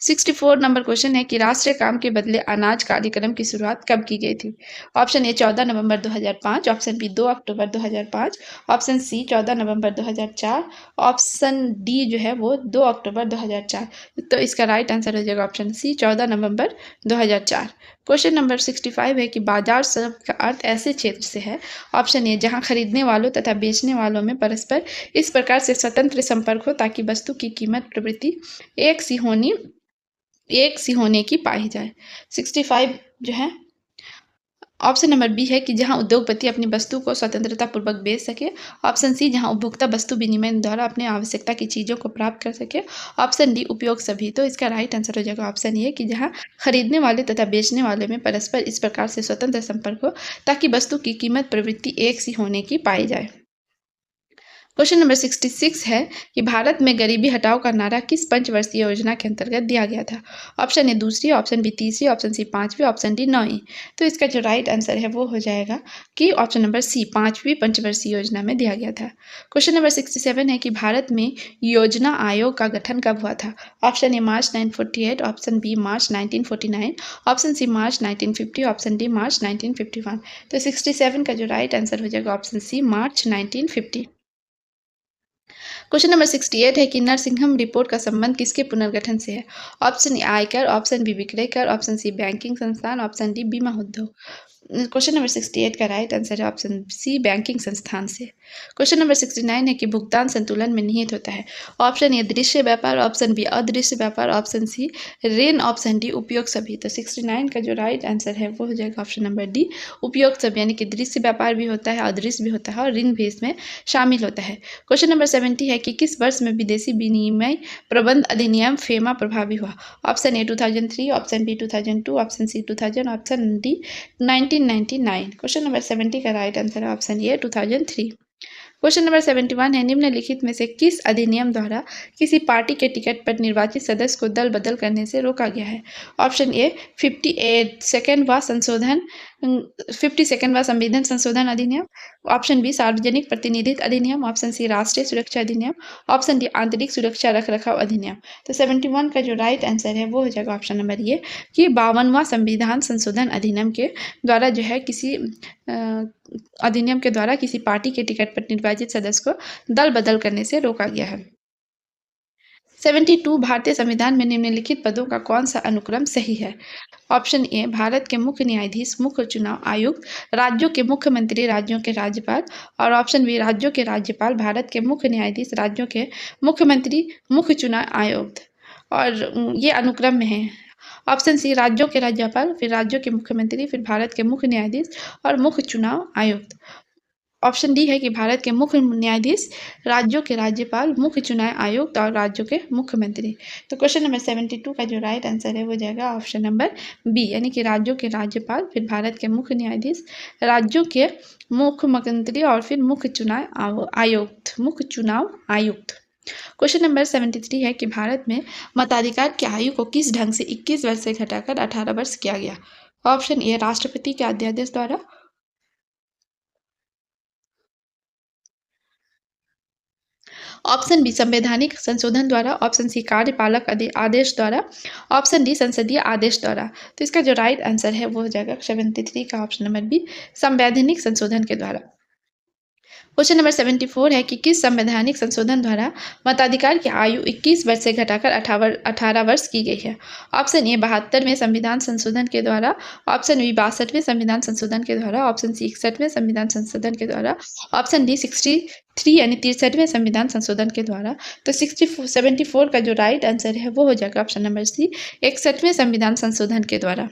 64 नंबर क्वेश्चन है कि राष्ट्रीय काम के बदले अनाज कार्यक्रम की शुरुआत कब की गई थी? ऑप्शन ए 14 नवंबर 2005, ऑप्शन बी 2 अक्टूबर 2005, ऑप्शन सी 14 नवंबर 2004, ऑप्शन डी जो है वो 2 अक्टूबर 2004। तो इसका राइट आंसर हो जाएगा ऑप्शन सी 14 नवंबर 2004। क्वेश्चन नंबर 65 है कि बाजार शब्द का अर्थ ऐसे क्षेत्र से है। ऑप्शन ए जहां खरीदने वालों तथा बेचने वालों में परस्पर इस प्रकार से स्वतंत्र संपर्क हो ताकि वस्तु की कीमत प्रवृत्ति एक सी होने की पाई जाए। 65 जो है ऑप्शन नंबर बी है कि जहां उद्योगपति अपनी वस्तु को स्वतंत्रता पूर्वक बेच सके। ऑप्शन सी जहां उपभोक्ता वस्तु विनिमय द्वारा अपने आवश्यकता की चीज़ों को प्राप्त कर सके। ऑप्शन डी उपयोग सभी। तो इसका राइट आंसर हो जाएगा ऑप्शन ए कि जहां खरीदने वाले तथा बेचने वाले में परस्पर इस प्रकार से स्वतंत्र संपर्क हो ताकि वस्तु की कीमत प्रवृत्ति एक सी होने की पाई जाए। क्वेश्चन नंबर 66 है कि भारत में गरीबी हटाओ का नारा किस पंचवर्षीय योजना के अंतर्गत दिया गया था? ऑप्शन ए दूसरी, ऑप्शन बी तीसरी, ऑप्शन सी पांचवी, ऑप्शन डी नौवीं। तो इसका जो राइट आंसर है वो हो जाएगा कि ऑप्शन नंबर सी पांचवी पंचवर्षीय योजना में दिया गया था। क्वेश्चन नंबर 67 है कि भारत में योजना आयोग का गठन कब हुआ था? Option A March 1948, option B March 1949, option C March 1950, option D March 1951। तो 67 का जो राइट आंसर हो जाएगा option C March 1950। Question number 68 है कि नरसिंहम रिपोर्ट का संबंध किसके पुनर्गठन से है? ऑप्शन ए आयकर, ऑप्शन बी विक्रय कर, ऑप्शन सी बैंकिंग संस्थान, ऑप्शन डी बीमा उद्योग। क्वेश्चन नंबर 68 का राइट आंसर है ऑप्शन सी बैंकिंग संस्थान से। क्वेश्चन नंबर 69 है कि भुगतान संतुलन में निहित होता है। ऑप्शन ए दृश्य व्यापार, ऑप्शन बी अदृश्य व्यापार, ऑप्शन सी ऋण, ऑप्शन डी उपयोग सभी। तो 69 का जो राइट आंसर है वो हो जाएगा ऑप्शन नंबर डी उपयोग सभी, यानी कि दृश्य व्यापार भी होता है, अदृश्य भी होता है और ऋण भी इसमें शामिल होता है। क्वेश्चन नंबर 70 है कि किस वर्ष में विदेशी विनिमय प्रबंध अधिनियम फेमा प्रभावी हुआ? Option A 2003, option B 2002, option C 2000, option D 1999। Question number 70 का राइट आंसर है ऑप्शन ए 2003। क्वेश्चन नंबर 71 है निम्नलिखित में से किस अधिनियम द्वारा किसी पार्टी के टिकट पर निर्वाचित सदस्य को दल बदल करने से रोका गया है? ऑप्शन ए 52वां संशोधन 52वां संविधान संशोधन अधिनियम, ऑप्शन बी सार्वजनिक प्रतिनिधित्व अधिनियम, ऑप्शन सी राष्ट्रीय सुरक्षा अधिनियम, ऑप्शन डी आंतरिक सुरक्षा रखरखाव अधिनियम। तो 71 का जो राइट आंसर है वो हो जाएगा ऑप्शन नंबर ये कि 52वां संविधान संशोधन अधिनियम के द्वारा जो है किसी अधिनियम के द्वारा किसी पार्टी के टिकट पर निर्वाचित सदस्य को दल बदल करने से रोका गया है। 72 भारतीय संविधान में निम्नलिखित पदों का कौन सा अनुक्रम सही है? ऑप्शन ए भारत के मुख्य न्यायाधीश, मुख्य चुनाव आयुक्त, राज्यों के मुख्यमंत्री, राज्यों के राज्यपाल, और ऑप्शन बी राज्यों के राज्यपाल, भारत के मुख्य न्यायाधीश, राज्यों के मुख्यमंत्री, मुख्य चुनाव आयुक्त। और ये अनुक्रम में है। ऑप्शन सी राज्यों के राज्यपाल, फिर राज्यों के मुख्यमंत्री, फिर भारत के मुख्य न्यायाधीश और मुख्य चुनाव आयुक्त। ऑप्शन डी है कि भारत के मुख्य न्यायाधीश, राज्यों के राज्यपाल, मुख्य चुनाव आयुक्त और राज्यों के मुख्यमंत्री। तो क्वेश्चन नंबर 72 का जो राइट आंसर है वो जाएगा ऑप्शन नंबर बी, यानी कि राज्यों के राज्यपाल, फिर भारत के मुख्य न्यायाधीश, राज्यों के मुख्यमंत्री और फिर मुख्य चुनाव आयुक्त। क्वेश्चन नंबर 73 है कि भारत में मताधिकार की आयु को किस ढंग से 21 वर्ष से घटाकर 18 वर्ष किया गया? ऑप्शन ए राष्ट्रपति के अध्यादेश द्वारा, ऑप्शन बी संवैधानिक संशोधन द्वारा, ऑप्शन सी कार्यपालक आदेश द्वारा, ऑप्शन डी संसदीय आदेश द्वारा। तो इसका जो राइट आंसर है वो हो जाएगा 73 का ऑप्शन नंबर बी संवैधानिक संशोधन के द्वारा। क्वेश्चन नंबर 74 है कि किस संवैधानिक संशोधन द्वारा मताधिकार की आयु 21 वर्ष से घटाकर 18 वर्ष की गई है? ऑप्शन ए 72वें संविधान संशोधन के द्वारा, ऑप्शन बी 62वें संविधान संशोधन के द्वारा, ऑप्शन सी 61वें संविधान संशोधन के द्वारा, ऑप्शन डी 63 यानी 63वें संविधान संशोधन के द्वारा। तो 74 का जो राइट आंसर है वो हो जाएगा ऑप्शन नंबर सी 61वें संविधान संशोधन के द्वारा।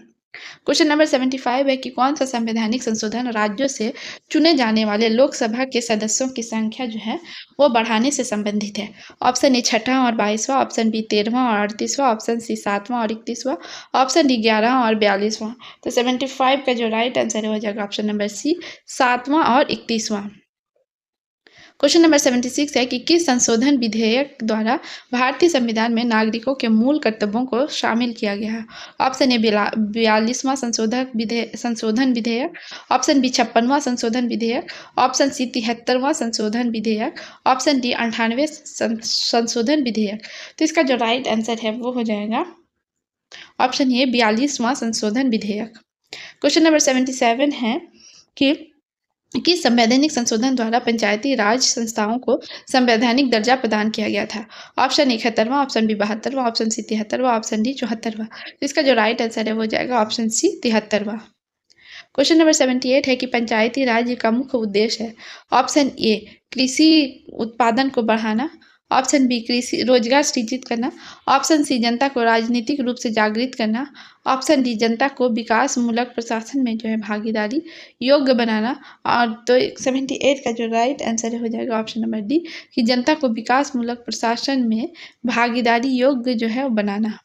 क्वेश्चन नंबर 75 है कि कौन सा संवैधानिक संशोधन राज्यों से चुने जाने वाले लोकसभा के सदस्यों की संख्या जो है वो बढ़ाने से संबंधित है? ऑप्शन ए 6वां और 22वां, ऑप्शन बी 13वां और 38वां, ऑप्शन सी 7वां और 31वां, ऑप्शन डी 11वां और 42वां। तो 75 का जो राइट आंसर हो जाएगा ऑप्शन नंबर सी 7वां और 31वां। क्वेश्चन नंबर 76 है कि किस संशोधन विधेयक द्वारा भारतीय संविधान में नागरिकों के मूल कर्तव्यों को शामिल किया गया है? ऑप्शन ए 42वां संशोधन विधेयक, ऑप्शन बी 56वां संशोधन विधेयक, ऑप्शन सी 73वां संशोधन विधेयक, ऑप्शन डी 98वें संशोधन विधेयक। तो इसका जो राइट आंसर है वो हो जाएगा ऑप्शन ए 42वां संशोधन विधेयक। क्वेश्चन नंबर 77 है कि किस संवैधानिक संशोधन द्वारा पंचायती राज संस्थाओं को संवैधानिक दर्जा प्रदान किया गया था? ऑप्शन 71वां, ऑप्शन बी 72वां, ऑप्शन सी 73वां, ऑप्शन डी 74वां। इसका जो राइट आंसर है वो जाएगा ऑप्शन सी 73वां। क्वेश्चन नंबर 78 है कि पंचायती राज का मुख्य उद्देश्य है। ऑप्शन ए कृषि उत्पादन को बढ़ाना, ऑप्शन बी कृषि रोजगार सृजित करना, ऑप्शन सी जनता को राजनीतिक रूप से जागृत करना, ऑप्शन डी जनता को विकास मूलक प्रशासन में जो है भागीदारी योग्य बनाना। और तो 78 का जो राइट आंसर हो जाएगा ऑप्शन नंबर डी कि जनता को विकास मूलक प्रशासन में भागीदारी योग्य जो है वो बनाना।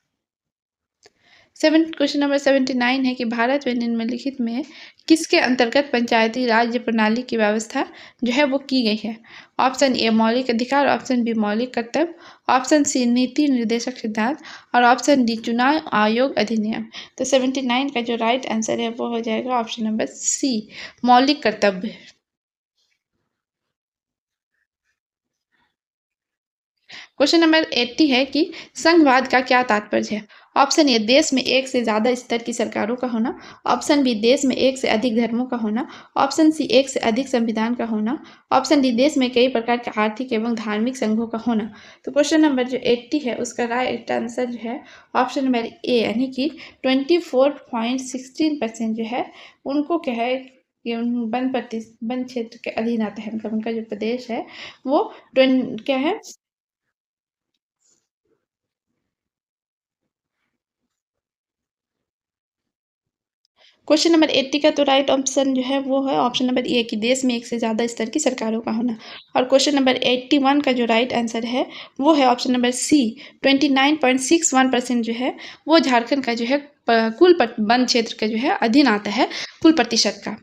क्वेश्चन नंबर 79 है कि भारत में निम्नलिखित में किसके अंतर्गत पंचायती राज्य प्रणाली की व्यवस्था जो है वो की गई है? ऑप्शन ए मौलिक अधिकार, ऑप्शन बी मौलिक कर्तव्य, ऑप्शन सी नीति निर्देशक सिद्धांत और ऑप्शन डी चुनाव आयोग अधिनियम। तो 79 का जो राइट आंसर है वो हो जाएगा ऑप्शन नंबर सी मौलिक कर्तव्य। क्वेश्चन नंबर 80 है कि संघवाद का क्या तात्पर्य है? ऑप्शन ए देश में एक से ज़्यादा स्तर की सरकारों का होना, ऑप्शन बी देश में एक से अधिक धर्मों का होना, ऑप्शन सी एक से अधिक संविधान का होना, ऑप्शन डी देश में कई प्रकार के आर्थिक एवं धार्मिक संघों का होना। तो क्वेश्चन नंबर जो 80 है उसका राइट आंसर जो है ऑप्शन नंबर ए यानी कि 24.16% जो है उनको क्या है कि वन क्षेत्र के अधीन आता है, मतलब उनका जो प्रदेश है वो क्या है। क्वेश्चन नंबर 80 का तो राइट ऑप्शन जो है वो है ऑप्शन नंबर ए कि देश में एक से ज़्यादा स्तर की सरकारों का होना। और क्वेश्चन नंबर 81 का जो राइट आंसर है वो है ऑप्शन नंबर सी 29.61% जो है वो झारखंड का जो है कुल वन क्षेत्र का जो है अधीन आता है कुल प्रतिशत का।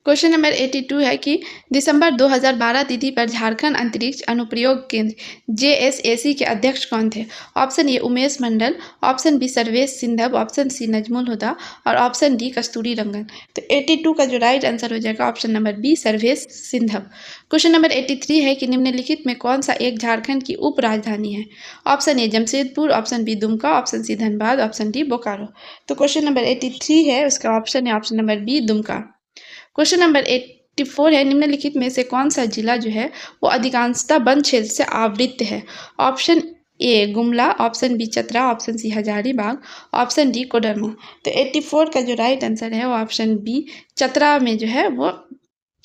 क्वेश्चन नंबर 82 है कि दिसंबर 2012 तिथि पर झारखंड अंतरिक्ष अनुप्रयोग केंद्र जेएसएसी के अध्यक्ष कौन थे? Option A Umesh Mandal, option B Sarvesh Sindhav, option C Najmul Huda और ऑप्शन डी कस्तूरी रंगन। तो 82 का जो राइट आंसर हो जाएगा option number B Sarvesh Sindhav. Question number 83 है कि निम्नलिखित में कौन सा एक झारखंड की उप राजधानी है? Option A Jamshedpur, option B Dumka, option C Dhanbad, option D Bokaro. तो क्वेश्चन नंबर 83 है उसका ऑप्शन है option number B Dumka. Question number 84 है निम्नलिखित में से कौन सा जिला जो है वो अधिकांशतः वन क्षेत्र से आवृत है? Option A Gumla, option B Chatra, option C Hazaribagh, option D Koderma. तो 84 का जो राइट आंसर है वो ऑप्शन बी चतरा में जो है वो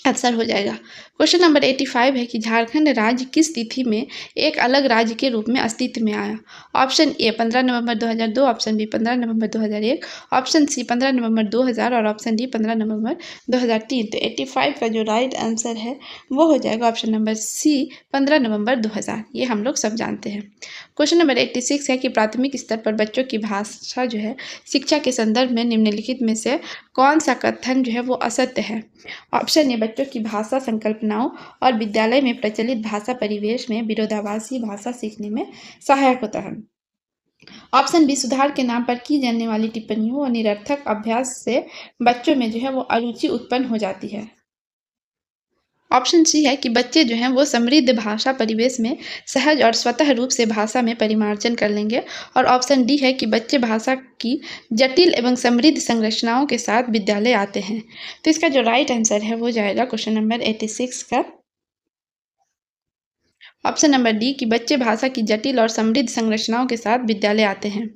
आंसर हो जाएगा। क्वेश्चन नंबर 85 है कि झारखंड राज्य किस तिथि में एक अलग राज्य के रूप में अस्तित्व में आया? ऑप्शन ए 15 नवंबर 2002, ऑप्शन बी 15 नवंबर 2001, ऑप्शन सी 15 नवंबर 2000 और ऑप्शन डी 15 नवंबर 2003। तो 85 का जो राइट आंसर है वो हो जाएगा ऑप्शन नंबर सी 15 नवंबर 2000। ये हम लोग सब जानते हैं। क्वेश्चन नंबर 86 है कि प्राथमिक स्तर पर बच्चों की भाषा जो है शिक्षा के संदर्भ में निम्नलिखित में से कौन सा कथन जो है वो असत्य है? ऑप्शन ए बच्चों की भाषा संकल्पनाओं और विद्यालय में प्रचलित भाषा परिवेश में विरोधाभासी भाषा सीखने में सहायक होता है। ऑप्शन बी सुधार के नाम पर की जाने वाली टिप्पणियों और निरर्थक अभ्यास से बच्चों में जो है वो अरुचि उत्पन्न हो जाती है। ऑप्शन सी है कि बच्चे जो हैं वो समृद्ध भाषा परिवेश में सहज और स्वतः रूप से भाषा में परिमार्जन कर लेंगे। और ऑप्शन डी है कि बच्चे भाषा की जटिल एवं समृद्ध संरचनाओं के साथ विद्यालय आते हैं। तो इसका जो राइट आंसर है वो जाएगा क्वेश्चन नंबर 86 का ऑप्शन नंबर डी कि बच्चे भाषा की जटिल और समृद्ध संरचनाओं के साथ विद्यालय आते हैं।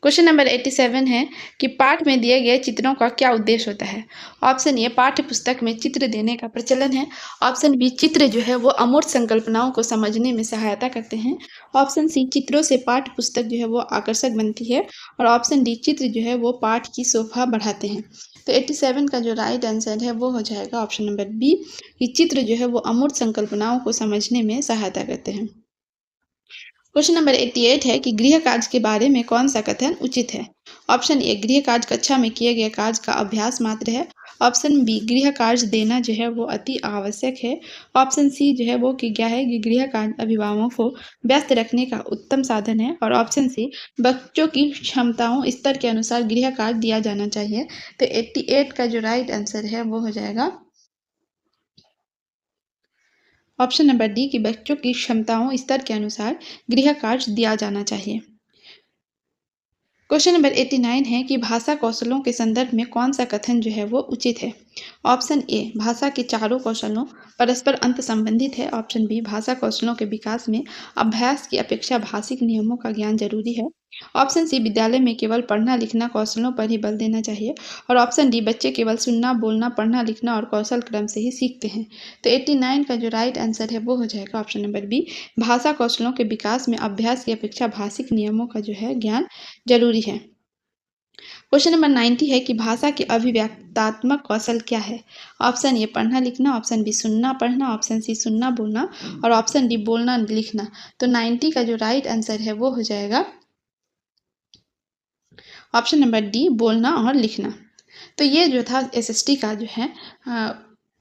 क्वेश्चन नंबर 87 है कि पाठ में दिए गए चित्रों का क्या उद्देश्य होता है? ऑप्शन ए पाठ्य पुस्तक में चित्र देने का प्रचलन है, ऑप्शन बी चित्र जो है वो अमूर्त संकल्पनाओं को समझने में सहायता करते हैं, ऑप्शन सी चित्रों से पाठ्य पुस्तक जो है वो आकर्षक बनती है और ऑप्शन डी चित्र जो है वो पाठ की शोभा बढ़ाते हैं। तो 87 का जो राइट आंसर है वो हो जाएगा ऑप्शन नंबर बी कि चित्र जो है वो अमूर्त संकल्पनाओं को समझने में सहायता करते हैं। क्वेश्चन नंबर 88 है कि गृह कार्य के बारे में कौन सा कथन उचित है? ऑप्शन ए गृह कार्य कक्षा में किए गए कार्य का अभ्यास मात्र है, ऑप्शन बी गृह कार्य देना जो है वो अति आवश्यक है, ऑप्शन सी जो है वो कि क्या है कि गृह कार्य अभिभावकों को व्यस्त रखने का उत्तम साधन है और ऑप्शन सी बच्चों की क्षमताओं स्तर के अनुसार गृह कार्य दिया जाना चाहिए। तो 88 का जो राइट आंसर है वो हो जाएगा ऑप्शन नंबर डी कि बच्चों की क्षमताओं स्तर के अनुसार गृह कार्य दिया जाना चाहिए। क्वेश्चन नंबर 89 है कि भाषा कौशलों के संदर्भ में कौन सा कथन जो है वो उचित है। ऑप्शन ए, भाषा के चारों कौशलों परस्पर अंत संबंधित है। ऑप्शन बी, भाषा कौशलों के विकास में अभ्यास की अपेक्षा भाषिक नियमों का ज्ञान जरूरी है। ऑप्शन सी, विद्यालय में केवल पढ़ना लिखना कौशलों पर ही बल देना चाहिए। और ऑप्शन डी, बच्चे केवल सुनना बोलना पढ़ना लिखना और कौशल क्रम से ही सीखते हैं। तो 89 का जो राइट आंसर है वो हो जाएगा ऑप्शन नंबर बी, भाषा कौशलों के विकास में अभ्यास की अपेक्षा भाषिक नियमों का जो है ज्ञान जरूरी है। क्वेश्चन नंबर 90 है कि भाषा के अभिव्यक्तात्मक कौशल क्या है। ऑप्शन ए, पढ़ना लिखना। ऑप्शन बी, सुनना पढ़ना। ऑप्शन सी, सुनना बोलना। और ऑप्शन डी, बोलना लिखना। तो 90 का जो राइट आंसर है वो हो जाएगा ऑप्शन नंबर डी, बोलना और लिखना। तो ये जो था एसएसटी का जो है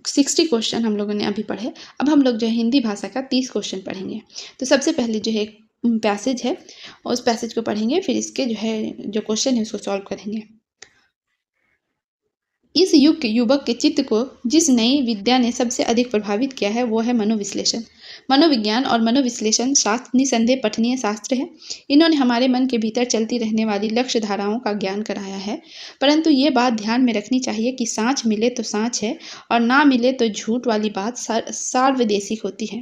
60 क्वेश्चन हम लोगों ने अभी पढ़े। अब हम लोग जो है हिंदी भाषा का 30 क्वेश्चन पढ़ेंगे। तो सबसे पहले जो है एक पैसेज है, उस पैसेज को पढ़ेंगे, फिर इसके जो है जो क्वेश्चन है उसको सॉल्व करेंगे। इस युग के युवक के चित्त को जिस नई विद्या ने सबसे अधिक प्रभावित किया है वो है मनोविश्लेषण। मनोविज्ञान और मनोविश्लेषण शास्त्र निसंदेह पठनीय शास्त्र है। इन्होंने हमारे मन के भीतर चलती रहने वाली लक्ष्य धाराओं का ज्ञान कराया है। परंतु ये बात ध्यान में रखनी चाहिए कि सांच मिले तो सांच है और ना मिले तो झूठ वाली बात सार्वदेशिक होती है।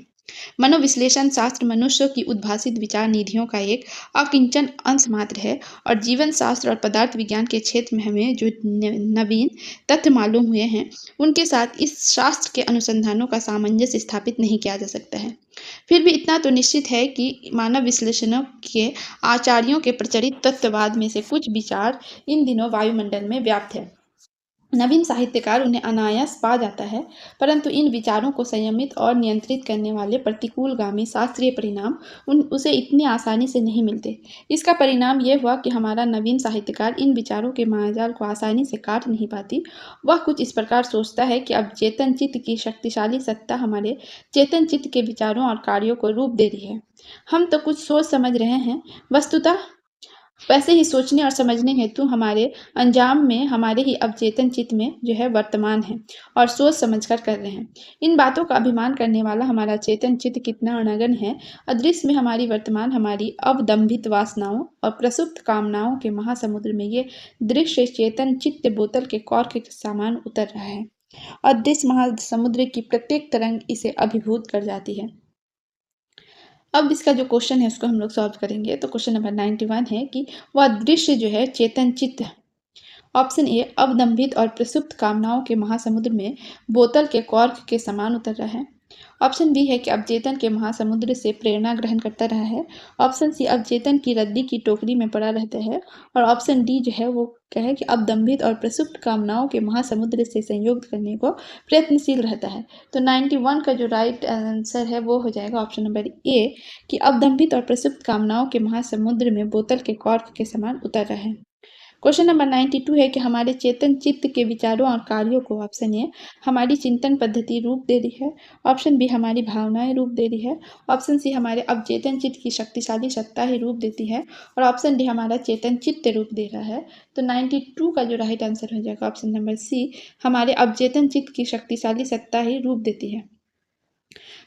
मनोविश्लेषण शास्त्र मनुष्य की उद्भासित विचार निधियों का एक अकिंचन अंश मात्र है और जीवन शास्त्र और पदार्थ विज्ञान के क्षेत्र में हमें जो नवीन तथ्य मालूम हुए हैं उनके साथ इस शास्त्र के अनुसंधानों का सामंजस्य स्थापित नहीं किया जा सकता है। फिर भी इतना तो निश्चित है कि मानव विश्लेषणों के आचार्यों के प्रचलित तत्ववाद में से कुछ विचार इन दिनों वायुमंडल में व्याप्त है। नवीन साहित्यकार उन्हें अनायास पा जाता है, परंतु इन विचारों को संयमित और नियंत्रित करने वाले प्रतिकूलगामी शास्त्रीय परिणाम उसे इतनी आसानी से नहीं मिलते। इसका परिणाम यह हुआ कि हमारा नवीन साहित्यकार इन विचारों के मायाजाल को आसानी से काट नहीं पाती। वह कुछ इस प्रकार सोचता है कि अब चेतन चित्त की शक्तिशाली सत्ता हमारे चेतन चित्त के विचारों और कार्यों को रूप दे रही है। हम तो कुछ सोच समझ रहे हैं, वस्तुतः वैसे ही सोचने और समझने हेतु हमारे अंजाम में हमारे ही अवचेतन चित्त में जो है वर्तमान है और सोच समझकर कर रहे हैं। इन बातों का अभिमान करने वाला हमारा चेतन चित्त कितना अनगन है। अदृश्य में हमारी वर्तमान हमारी अवदंभित वासनाओं और प्रसुप्त कामनाओं के महासमुद्र में ये दृश्य चेतन चित्त बोतल के कॉर्क के समान उतर रहा है। अदृश्य महासमुद्र की प्रत्येक तरंग इसे अभिभूत कर जाती है। अब इसका जो क्वेश्चन है उसको हम लोग सॉल्व करेंगे। तो क्वेश्चन नंबर 91 है कि वह दृश्य जो है चेतन चित्त है। ऑप्शन ए, अवदंभित और प्रसुप्त कामनाओं के महासमुद्र में बोतल के कॉर्क के समान उतर रहा है। ऑप्शन बी है कि अवचेतन के महासमुद्र से प्रेरणा ग्रहण करता रहा है। ऑप्शन सी, अवचेतन की रद्दी की टोकरी में पड़ा रहता है। और ऑप्शन डी जो है वो क्या है कि अवदंभित और प्रसुप्त कामनाओं के महासमुद्र से संयोग करने को प्रयत्नशील रहता है। तो 91 का जो राइट आंसर है वो हो जाएगा ऑप्शन नंबर ए, कि अवदंभित और प्रसुप्त कामनाओं के महासमुद्र में बोतल के कॉर्क के समान उतर रहा है। क्वेश्चन नंबर 92 है कि हमारे चेतन चित्त के विचारों और कार्यों को ऑप्शन ए, हमारी चिंतन पद्धति रूप दे रही है। ऑप्शन बी, हमारी भावनाएं रूप दे रही है। ऑप्शन सी, हमारे अवचेतन चित्त की शक्तिशाली सत्ता ही रूप देती है। और ऑप्शन डी, हमारा चेतन चित्त रूप दे रहा है। तो 92 का जो राइट आंसर हो जाएगा ऑप्शन नंबर सी, हमारे अवचेतन चित्त की शक्तिशाली सत्ता ही रूप देती है।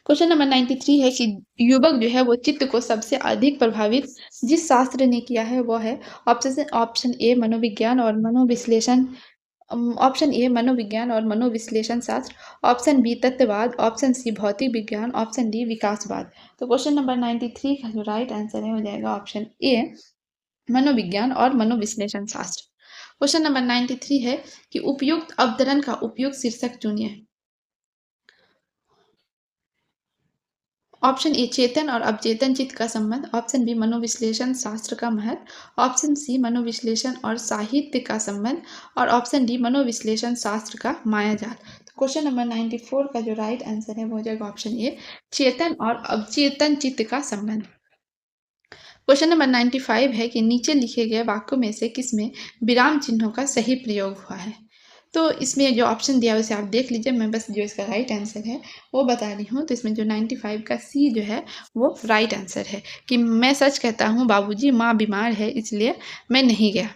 क्वेश्चन नंबर 93 है कि युवक जो है वो चित्त को सबसे अधिक प्रभावित जिस शास्त्र ने किया है वो है ऑप्शन ए, मनोविज्ञान और मनोविश्लेषण। ऑप्शन ए, मनोविज्ञान और मनोविश्लेषण शास्त्र। ऑप्शन बी, तत्ववाद। ऑप्शन सी, भौतिक विज्ञान। ऑप्शन डी, विकासवाद। तो क्वेश्चन नंबर 93 का जो राइट आंसर है हो जाएगा ऑप्शन ए, मनोविज्ञान और मनोविश्लेषण शास्त्र। क्वेश्चन नंबर 93 है कि उपयुक्त अवतरण का उपयुक्त शीर्षक चुनिए। ऑप्शन ए, चेतन और अवचेतन चित्त का संबंध। ऑप्शन बी, मनोविश्लेषण शास्त्र का महत्व। ऑप्शन सी, मनोविश्लेषण और साहित्य का संबंध। और ऑप्शन डी, मनोविश्लेषण शास्त्र का मायाजाल। तो क्वेश्चन नंबर 94 का जो राइट आंसर है वो हो जाएगा ऑप्शन ए, चेतन और अवचेतन चित्त का संबंध। क्वेश्चन नंबर 95 है कि नीचे लिखे गए वाक्यों में से किसमें विराम चिन्हों का सही प्रयोग हुआ है। तो इसमें जो ऑप्शन दिया है उसे आप देख लीजिए, मैं बस जो इसका राइट आंसर है वो बता रही हूँ। तो इसमें जो 95 का सी जो है वो राइट आंसर है कि मैं सच कहता हूँ बाबूजी, माँ बीमार है इसलिए मैं नहीं गया।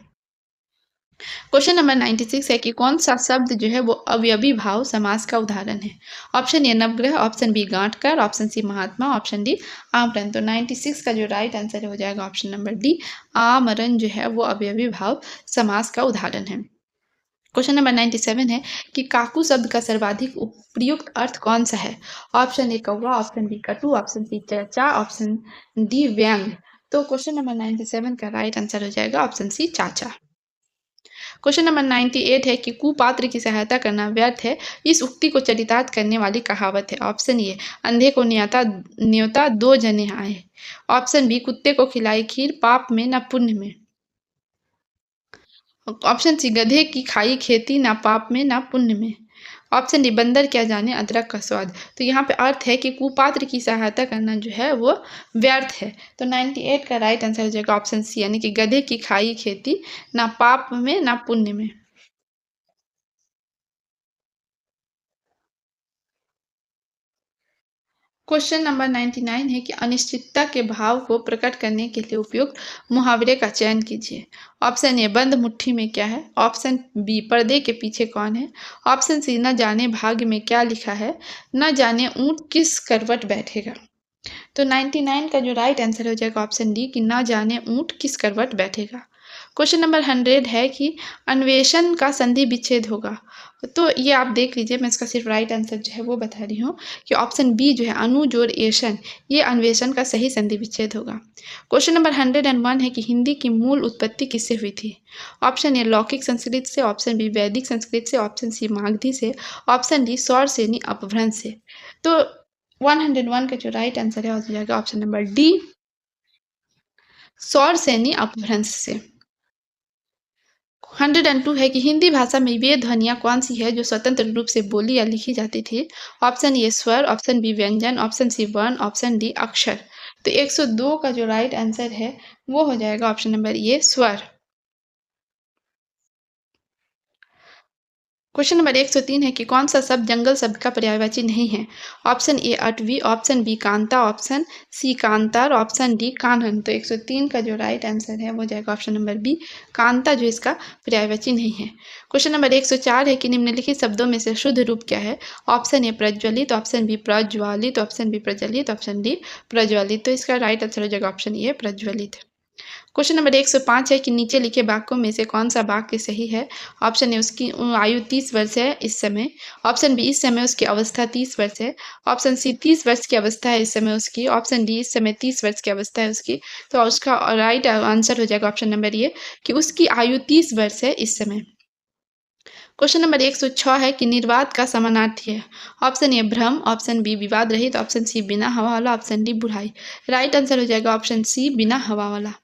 क्वेश्चन नंबर 96 है कि कौन सा शब्द जो है वो अवयवी भाव समास का उदाहरण है। ऑप्शन ए नवग्रह, ऑप्शन बी गांठकर, ऑप्शन सी महात्मा, ऑप्शन डी आमरण। तो 96 का जो राइट आंसर हो जाएगा ऑप्शन नंबर डी, आमरण जो है वो अवयवी भाव समास का उदाहरण है। क्वेश्चन नंबर 97 है कि काकू शब्द का सर्वाधिक प्रयुक्त अर्थ कौन सा है। ऑप्शन ए कौवा, ऑप्शन बी कटु, ऑप्शन सी चर्चा, ऑप्शन डी व्यंग। तो क्वेश्चन नंबर 97 का राइट आंसर हो जाएगा ऑप्शन सी चाचा। क्वेश्चन नंबर 98 है कि कुपात्र की सहायता करना व्यर्थ है, इस उक्ति को चरितार्थ करने वाली कहावत है। ऑप्शन ए अंधे को न्योता न्योता दो जने आए, ऑप्शन बी कुत्ते को खिलाई खीर पाप में न पुण्य में, ऑप्शन सी गधे की खाई खेती ना पाप में ना पुण्य में, ऑप्शन डी बंदर क्या जाने अदरक का स्वाद। तो यहाँ पे अर्थ है कि कुपात्र की सहायता करना जो है वो व्यर्थ है। तो 98 का राइट आंसर हो जाएगा ऑप्शन सी, यानी कि गधे की खाई खेती ना पाप में ना पुण्य में। क्वेश्चन नंबर 99 है कि अनिश्चितता के भाव को प्रकट करने के लिए उपयुक्त मुहावरे का चयन कीजिए। ऑप्शन ए बंद मुट्ठी में क्या है, ऑप्शन बी पर्दे के पीछे कौन है, ऑप्शन सी न जाने भाग्य में क्या लिखा है, न जाने ऊंट किस करवट बैठेगा। तो 99 का जो राइट आंसर हो जाएगा ऑप्शन डी कि ना जाने ऊंट किस करवट बैठेगा। क्वेश्चन नंबर 100 है कि अन्वेषण का संधि विच्छेद होगा। तो ये आप देख लीजिए, मैं इसका सिर्फ राइट आंसर जो है वो बता रही हूँ कि ऑप्शन बी जो है अनु जोड़ एशन, ये अन्वेषण का सही संधि विच्छेद होगा। क्वेश्चन नंबर 101 है कि हिंदी की मूल उत्पत्ति किससे हुई थी। ऑप्शन ए लौकिक संस्कृत से, ऑप्शन बी वैदिक संस्कृत से, ऑप्शन सी मागधी से, ऑप्शन डी सौर सेनी अपभ्रंश से। तो 101 का जो राइट आंसर है हो जाएगा ऑप्शन नंबर डी, सौर सैनी अपभ्रंश से। 102 है कि हिंदी भाषा में वे ध्वनियाँ कौन सी है जो स्वतंत्र रूप से बोली या लिखी जाती थी। ऑप्शन ए स्वर, ऑप्शन बी व्यंजन, ऑप्शन सी वर्ण, ऑप्शन डी अक्षर। तो 102 का जो राइट आंसर है वो हो जाएगा ऑप्शन नंबर ए स्वर। क्वेश्चन नंबर 103 है कि कौन सा शब्द जंगल शब्द का पर्यायवाची नहीं है। ऑप्शन ए अटवी, ऑप्शन बी कांता, ऑप्शन सी कांतार, ऑप्शन डी कान्हन। तो 103 का जो राइट आंसर है वो जाएगा ऑप्शन नंबर बी, कांता जो इसका पर्यायवाची नहीं है। क्वेश्चन नंबर 104 है कि निम्नलिखित शब्दों में से शुद्ध रूप क्या है। ऑप्शन ए प्रज्वलित, ऑप्शन बी प्रज्वालित, ऑप्शन बी प्रज्वलित, ऑप्शन डी प्रज्वलित। तो इसका राइट आंसर हो जाएगा ऑप्शन ए प्रज्वलित। क्वेश्चन नंबर 105 है कि नीचे लिखे वाक्यों में से कौन सा वाक्य सही है। ऑप्शन ए उसकी आयु 30 वर्ष है इस समय, ऑप्शन बी इस समय उसकी अवस्था 30 वर्ष है, ऑप्शन सी 30 वर्ष की अवस्था है इस समय उसकी, ऑप्शन डी इस समय 30 वर्ष की अवस्था है उसकी। तो उसका राइट आंसर हो जाएगा ऑप्शन नंबर ए कि उसकी आयु 30 वर्ष है इस समय। क्वेश्चन नंबर 106 है कि निर्वात का समानार्थी है। ऑप्शन ए भ्रम, ऑप्शन बी विवाद रहित, ऑप्शन सी बिना हवा वाला, ऑप्शन डी बुराई। राइट आंसर हो जाएगा ऑप्शन सी बिना हवा वाला।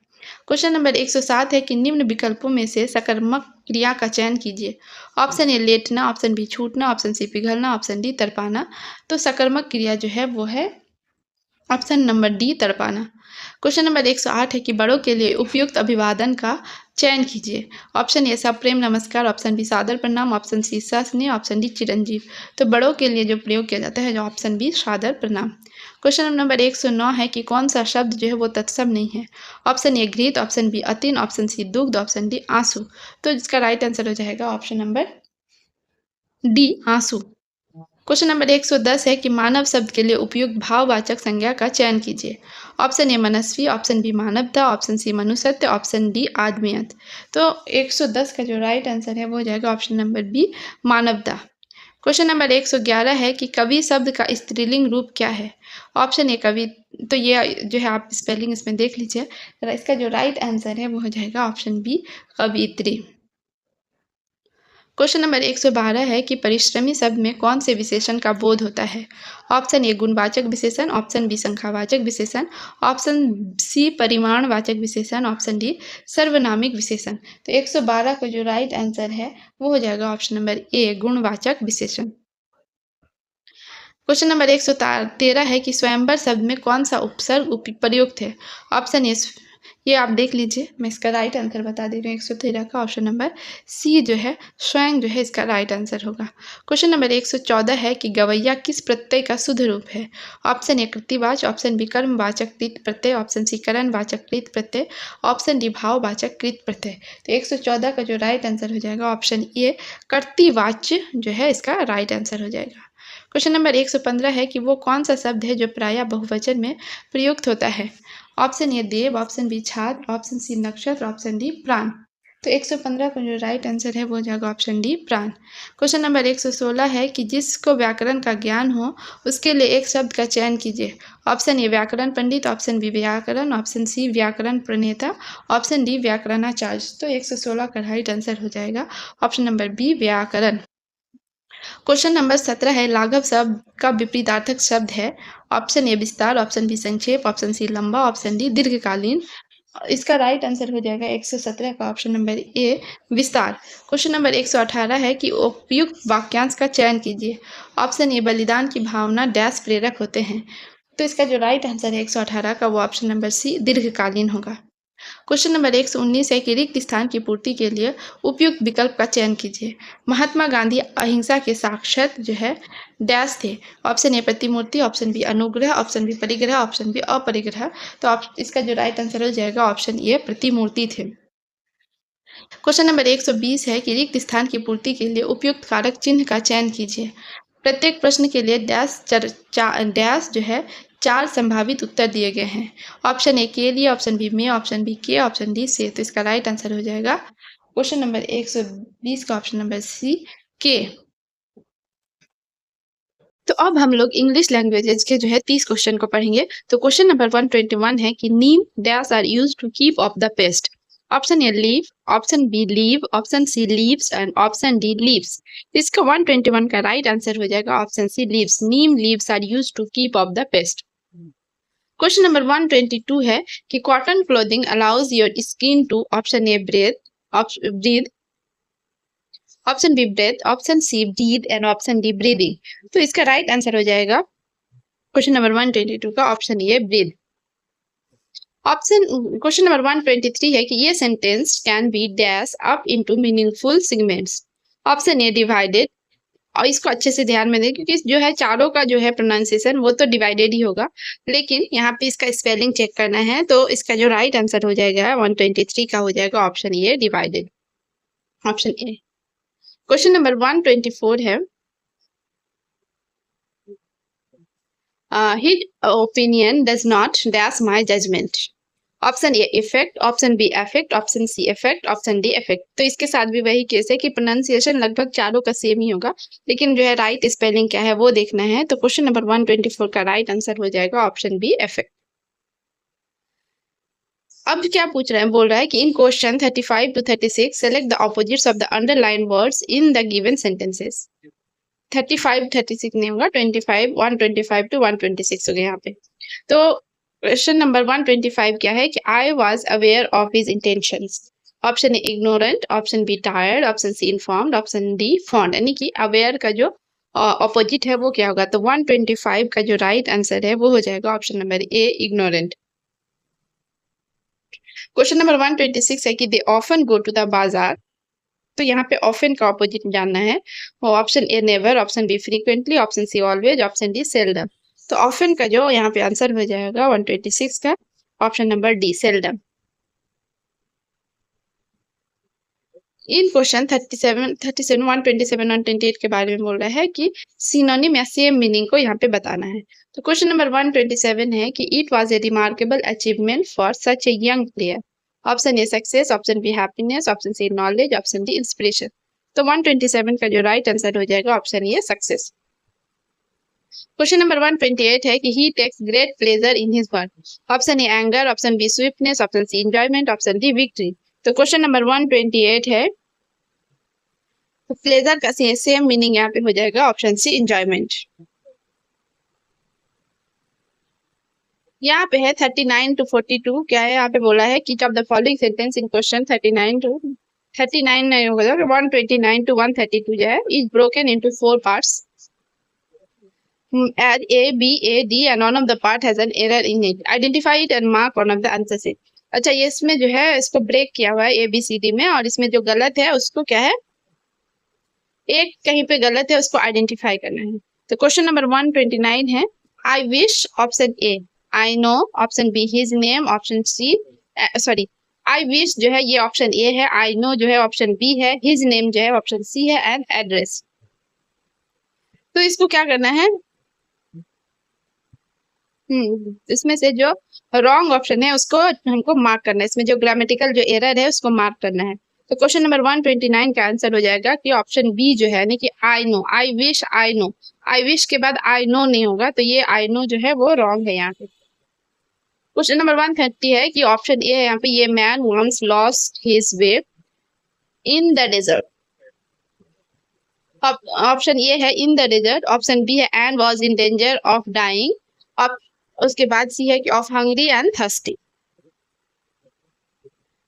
क्वेश्चन नंबर 107 है कि निम्न विकल्पों में से सकर्मक क्रिया का चयन कीजिए। ऑप्शन ए लेटना, ऑप्शन बी छूटना, ऑप्शन सी पिघलना, ऑप्शन डी तड़पाना। तो सकर्मक क्रिया जो है वो है ऑप्शन नंबर डी तड़पाना। क्वेश्चन नंबर 108 है कि बड़ों के लिए उपयुक्त अभिवादन का चयन कीजिए। ऑप्शन ए सप्रेम नमस्कार, ऑप्शन बी सादर प्रणाम, ऑप्शन सी सस्नेह, ऑप्शन डी चिरंजीव। तो बड़ों के लिए जो प्रयोग किया जाता है जो ऑप्शन बी सादर प्रणाम। क्वेश्चन नंबर 109 है कि कौन सा शब्द जो है वो तत्सम नहीं है। ऑप्शन ए घृत, ऑप्शन बी अतीन, ऑप्शन सी दुग्ध, ऑप्शन डी आंसू। तो इसका राइट आंसर हो जाएगा ऑप्शन नंबर डी आंसू। क्वेश्चन नंबर 110 है कि मानव शब्द के लिए उपयुक्त भाववाचक संज्ञा का चयन कीजिए। ऑप्शन ए मनस्वी, ऑप्शन बी मानवता, ऑप्शन सी मनुष्यत्व, ऑप्शन डी आदमियत। तो 110 का जो राइट आंसर है वो हो जाएगा ऑप्शन नंबर बी मानवता। क्वेश्चन नंबर 111 है कि कवि शब्द का स्त्रीलिंग रूप क्या है। ऑप्शन ए कवि, तो ये जो है आप स्पेलिंग इसमें देख लीजिए। इसका जो राइट आंसर है वो हो जाएगा ऑप्शन बी कवित्री। क्वेश्चन नंबर 112 है कि परिश्रमी शब्द में कौन से विशेषण का बोध होता है। ऑप्शन ए गुणवाचक विशेषण, ऑप्शन बी संख्यावाचक विशेषण, ऑप्शन सी परिमाणवाचक विशेषण, ऑप्शन डी सर्वनामिक विशेषण। तो 112 का जो राइट आंसर है वो हो जाएगा ऑप्शन नंबर ए गुणवाचक विशेषण। क्वेश्चन नंबर 113 है कि स्वयंवर शब्द में कौन सा उपसर्ग प्रयुक्त है। ऑप्शन ए ये आप देख लीजिए, मैं इसका राइट आंसर बता दे रही हूँ। 113 का ऑप्शन नंबर सी जो है स्वयं जो है इसका राइट आंसर होगा। क्वेश्चन नंबर 114 है कि गवैया किस प्रत्यय का शुद्ध रूप है? ऑप्शन ए कृतिवाच, ऑप्शन बी कर्मवाचक कृत प्रत्यय, ऑप्शन सी करणवाचक कृत प्रत्यय, ऑप्शन डी भाववाचक कृत प्रत्यय। तो 114 का जो राइट आंसर हो जाएगा ऑप्शन ए कर्तृवाच्य जो है इसका राइट आंसर हो जाएगा। क्वेश्चन नंबर 115 है कि वो कौन सा शब्द है जो प्रायः बहुवचन में प्रयुक्त होता है? ऑप्शन ए देव, ऑप्शन बी छात्र, ऑप्शन सी नक्षत्र, ऑप्शन डी प्राण। तो 115 का जो राइट आंसर है वो हो जाएगा ऑप्शन डी प्राण। क्वेश्चन नंबर 116 है कि जिसको व्याकरण का ज्ञान हो उसके लिए एक शब्द का चयन कीजिए। ऑप्शन ए व्याकरण पंडित, ऑप्शन बी व्याकरण, ऑप्शन सी व्याकरण प्रणेता, ऑप्शन डी व्याकरणाचार्य। तो 116 का राइट आंसर हो जाएगा ऑप्शन नंबर बी व्याकरण। क्वेश्चन नंबर 17 है लाघव शब्द का विपरीतार्थक शब्द है। ऑप्शन ए विस्तार, ऑप्शन बी संक्षेप, ऑप्शन सी लंबा, ऑप्शन डी दीर्घकालीन। इसका राइट आंसर हो जाएगा 117 का ऑप्शन नंबर ए विस्तार। क्वेश्चन नंबर 118 है कि उपयुक्त वाक्यांश का चयन कीजिए। ऑप्शन ए बलिदान की भावना डैश प्रेरक होते हैं। तो इसका जो राइट आंसर है 118 का वो ऑप्शन नंबर सी दीर्घकालीन होगा। क्वेश्चन नंबर 119 है कि रिक्त स्थान की पूर्ति के लिए उपयुक्त विकल्प का चयन कीजिए। महात्मा गांधी अहिंसा के साक्षात जो है डैश थे। ऑप्शन ए प्रतिमूर्ति, ऑप्शन बी अनुग्रह, ऑप्शन बी परिग्रह, ऑप्शन बी अपरिग्रह। तो इसका जो राइट आंसर हो जाएगा ऑप्शन ए प्रतिमूर्ति थे। क्वेश्चन नंबर 120 है कि रिक्त स्थान की पूर्ति के लिए उपयुक्त कारक चिन्ह का चयन कीजिए। प्रत्येक प्रश्न के लिए डैश जो है 4 संभावित उत्तर दिए गए हैं। ऑप्शन ए के लिए, ऑप्शन बी में, ऑप्शन बी के, ऑप्शन डी से। तो इसका राइट आंसर हो जाएगा क्वेश्चन नंबर 120 का ऑप्शन नंबर सी के। तो अब हम लोग इंग्लिश लैंग्वेजेज के जो है 30 क्वेश्चन को पढ़ेंगे। तो क्वेश्चन नंबर 121 है कि neem dash are used to keep off the pest. Option A leave, option B leave, option C leaves and option D leaves. इसका 121 का राइट आंसर हो जाएगा option C leaves. Neem leaves are used to keep off the pest. Question number 122 है कि cotton clothing allows your skin to option A breathe, option B breath, option C breathe and option D breathing. तो इसका राइट आंसर हो जाएगा क्वेश्चन नंबर 122 का option A breathe. Option question number 123 है कि ये sentence can be dash up into meaningful segments. Option A divided, और इसको अच्छे से ध्यान में दें क्योंकि जो है चारों का जो है प्रोनाउंसिएशन वो तो डिवाइडेड ही होगा, लेकिन यहाँ पे इसका स्पेलिंग चेक करना है। तो इसका जो राइट आंसर हो जाएगा 123 का हो जाएगा option A divided, option A. Question number 124 है his opinion does not dash my judgment। Option A effect, option B affect, option C effect, option D effect. तो इसके साथ भी वही केस है कि प्रोनाउंसिएशन लगभग चारों का सेम ही होगा, लेकिन जो है राइट स्पेलिंग क्या है वो देखना है। तो क्वेश्चन नंबर 124 का राइट आंसर हो जाएगा ऑप्शन बी इफेक्ट। अब क्या पूछ रहे हैं, बोल रहा है कि in question 35 to 36 select the opposites of the underline words in the given sentences. 35 36 नहीं होगा, 25 125 to 126 हो गया यहाँ पे। तो क्वेश्चन नंबर 125 क्या है कि I was aware of his intentions. Option A ignorant, option B tired, option C informed, option D fond. यानी कि अवेयर का जो ऑपोजिट है वो क्या होगा। तो 125 का जो राइट आंसर है वो हो जाएगा option number A ignorant. Question number 126 है कि they often go to the bazaar. तो यहाँ पे ऑफन का ऑपोजिट जानना है। Option A never, option B frequently, option C always, option D seldom. तो ऑफन का जो यहाँ पे आंसर हो जाएगा 126 का ऑप्शन नंबर डी सेल्डम। इन क्वेश्चन 37 127 128 के बारे में बोल रहा है कि सिनोनिम या सेम मीनिंग को यहाँ पे बताना है। तो क्वेश्चन नंबर 127 है कि it was a remarkable achievement for such a young player. Option A success, option B happiness, option C knowledge, option D inspiration. तो 127 का जो राइट आंसर हो जाएगा option A success. Question number 128 है कि he takes great pleasure in his work. Option A anger, option B swiftness, option C enjoyment, option D victory. तो क्वेश्चन नंबर 128 है तो प्लेजर का सेम मीनिंग यहाँ पे हो जाएगा ऑप्शन सी एंजॉयमेंट। यहाँ पे है 39 to 42 क्या है, यहाँ पे बोला है कि of the following sentence in question 39 नहीं होगा, 129 to 132 जो है is broken into 4 parts as A, B, A, D and none of the part has an error in it. Identify it and mark one of the answers. अच्छा, ये इसमें जो है इसको ब्रेक किया हुआ है ABCD में, और इसमें जो गलत है उसको क्या है, एक कहीं पे गलत है उसको आइडेंटिफाई करना है। तो क्वेश्चन नंबर 129 है, I wish option A, I know option B, his name option C, sorry, I wish जो है ये ऑप्शन ए है, आई नो जो है ऑप्शन बी है, हिज नेम जो है ऑप्शन सी है, एंड एड्रेस। तो इसको क्या करना है, इसमें से जो रॉन्ग ऑप्शन है उसको हमको मार्क करना है, इसमें जो ग्रामेटिकल जो एरर है उसको मार्क करना है। तो क्वेश्चन नंबर 129 का आंसर हो जाएगा कि ऑप्शन बी जो है, यानी कि I know, I wish, I know, I wish के बाद आई नो नहीं होगा, तो ये आई नो जो है वो रॉन्ग है यहाँ पे। क्वेश्चन नंबर 130 है कि ऑप्शन ए है यहाँ पे, ये man once lost his way in the desert. Option A है in the desert, option B है and was in danger of dying, उसके बाद सी है कि of hungry and thirsty.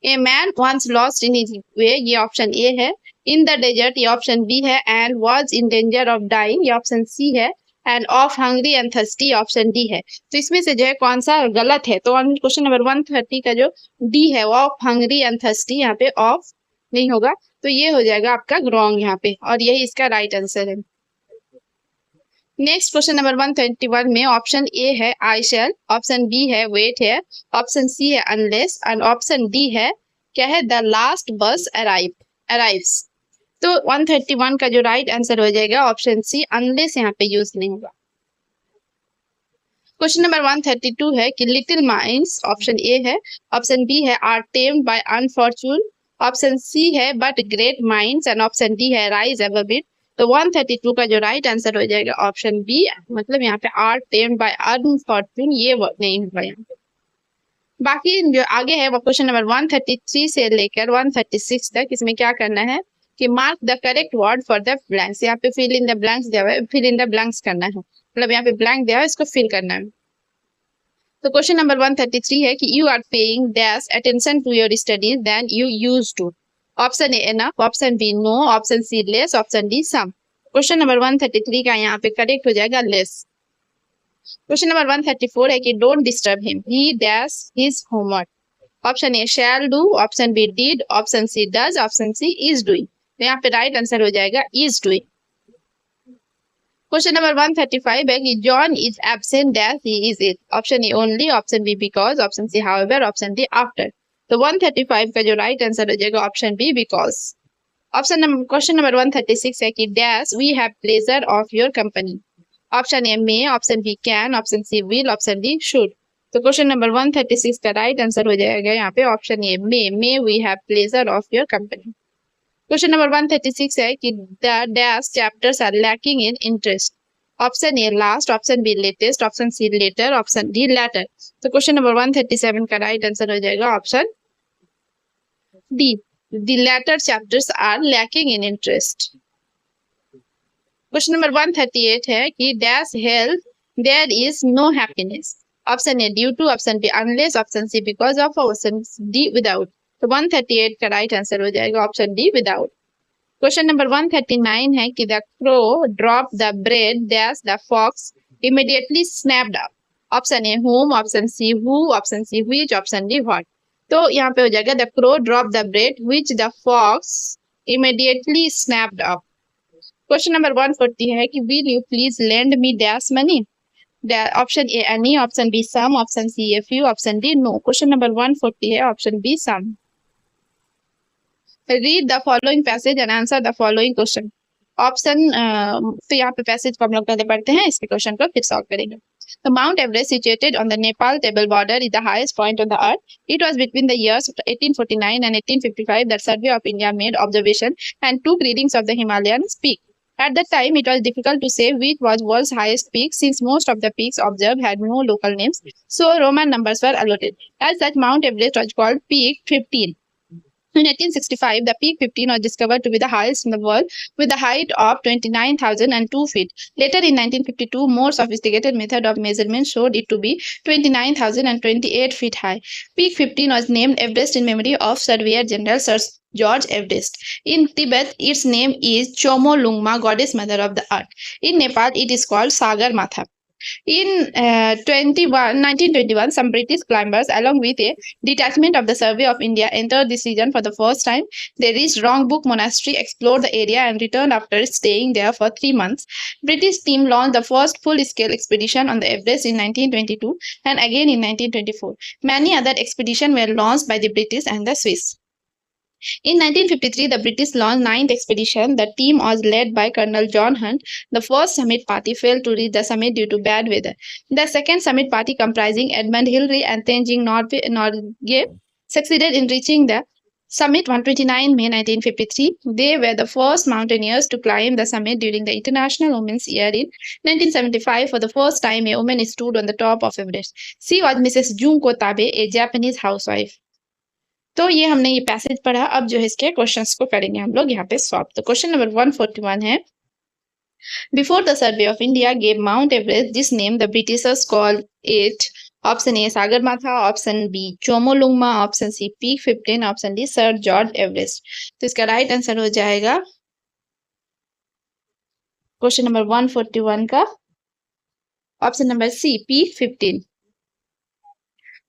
A man once lost in his way, ये ऑप्शन ए है, इन द डेजर्ट ये ऑप्शन बी है, and was in danger of dying ये ऑप्शन सी है, and of hungry and thirsty option D है। तो इसमें से जो है कौन सा गलत है, तो क्वेश्चन नंबर 130 का जो डी है वो ऑफ हंग्री एंड थर्स्टी, यहाँ पे ऑफ नहीं होगा, तो ये हो जाएगा आपका रॉन्ग यहाँ पे, और यही इसका राइट आंसर है। नेक्स्ट क्वेश्चन नंबर 121 में ऑप्शन ए है आई शैल, ऑप्शन बी है वेट है, ऑप्शन सी है अनलेस, एंड ऑप्शन डी है क्या है, द लास्ट बस अराइव्स। तो 131 का जो राइट आंसर हो जाएगा ऑप्शन सी, अनलेस यहाँ पे यूज नहीं होगा। क्वेश्चन नंबर 132 है कि लिटिल माइंड्स, ऑप्शन ए है, ऑप्शन बी है are tamed by unfortune, option C है but great minds, and option D है राइज अबव इट। तो 132 का जो राइट आंसर हो जाएगा ऑप्शन बी, मतलब यहाँ पे आर टेम्ड बाय अनफॉर्चून ये नहीं होगा यहाँ पे। बाकी जो आगे है वो क्वेश्चन नंबर 133 से लेकर 136 तक, इसमें क्या करना है कि mark the correct word for the blanks, यहाँ पे फिल इन द ब्लैंक्स दिया हुआ है, फिल इन द ब्लैंक्स करना है, मतलब यहाँ पे ब्लैंक दिया है इसको फिल करना है। तो क्वेश्चन नंबर 133 है कि you are paying dash attention to your studies than you use to, option A enough, option B no, option C less, option D some. Question number 133 का यहाँ पे करेक्ट हो जाएगा लेस। क्वेश्चन नंबर 134 है कि don't disturb him, he dash his homework, option A shall do, option B did, option C does, option C is doing. तो यहाँ पे राइट आंसर हो जाएगा इज डूइंग। क्वेश्चन नंबर 135 है कि John is absent dash he is it, option A only, option B because, option C however, option D after. तो 135 का जो राइट आंसर हो जाएगा option B because. Question number 136 है कि dash we have pleasure of your company, option A may, option B can, option C will, option D should. तो क्वेश्चन नंबर 136 का राइट आंसर हो जाएगा यहाँ पे option A may we have pleasure of your company. Question number 136 है कि the dash chapters are lacking in interest, option A last, option B latest, option C later, option D latter. तो क्वेश्चन नंबर 137 का राइट आंसर हो जाएगा option D, the latter chapters are lacking in interest. Question number 138 है कि dash health there is no happiness, option A due to, option B unless, option C because of, option D without. तो 138 का राइट आंसर हो जाएगा option D without. Question number 139 है कि the crow drop the bread dash the fox immediately snapped up, option A whom, option C who, option C which, option D what। तो यहाँ पे हो जाएगा the crow drop the bread which the fox immediately snapped up। Question number 140 है कि will you please lend me dash money, option A any, option B some, option C a few, option D no। Question number 140 है option B some। Read the following passage and answer the following question. Option तो यहाँ पे पैसेज को हम लोग पहले पढ़ते हैं, इसके क्वेश्चन को फिर सॉल्व करेंगे। The Mount Everest, situated on the Nepal table border, is the highest point on the earth. It was between the years 1849 and 1855 that Survey of India made observation and took readings of the Himalayan peak. At that time, it was difficult to say which was world's highest peak, since most of the peaks observed had no local names, so Roman numbers were allotted. As such, Mount Everest was called Peak 15. In 1865, the Peak 15 was discovered to be the highest in the world, with a height of 29,002 feet. Later, in 1952, more sophisticated method of measurement showed it to be 29,028 feet high. Peak 15 was named Everest in memory of Surveyor General Sir George Everest. In Tibet, its name is Chomolungma, goddess mother of the earth. In Nepal, it is called Sagar Matha. In 1921, some British climbers, along with a detachment of the Survey of India, entered this region for the first time. They reached Rongbuk Monastery, explored the area, and returned after staying there for 3 months. British team launched the first full-scale expedition on the Everest in 1922 and again in 1924. Many other expeditions were launched by the British and the Swiss. In 1953, the British launched ninth expedition. The team was led by Colonel John Hunt. The first summit party failed to reach the summit due to bad weather. The second summit party, comprising Edmund Hillary and Tenzing Norgay, succeeded in reaching the summit 129 May 1953. They were the first mountaineers to climb the summit during the International Women's Year in 1975. For the first time, a woman stood on the top of Everest. She was Mrs. Junko Tabe, a Japanese housewife. तो ये हमने ये पैसेज पढ़ा। अब जो है इसके क्वेश्चंस को करेंगे हम लोग यहाँ पे सॉल्व। तो क्वेश्चन नंबर 141 है, before the survey of India gave Mount Everest this name the Britishers called it. Option A Sagarmatha, option B Chomolungma, option C peak 15, option D Sir George Everest. तो इसका राइट आंसर हो जाएगा क्वेश्चन नंबर 141 का option number C peak 15।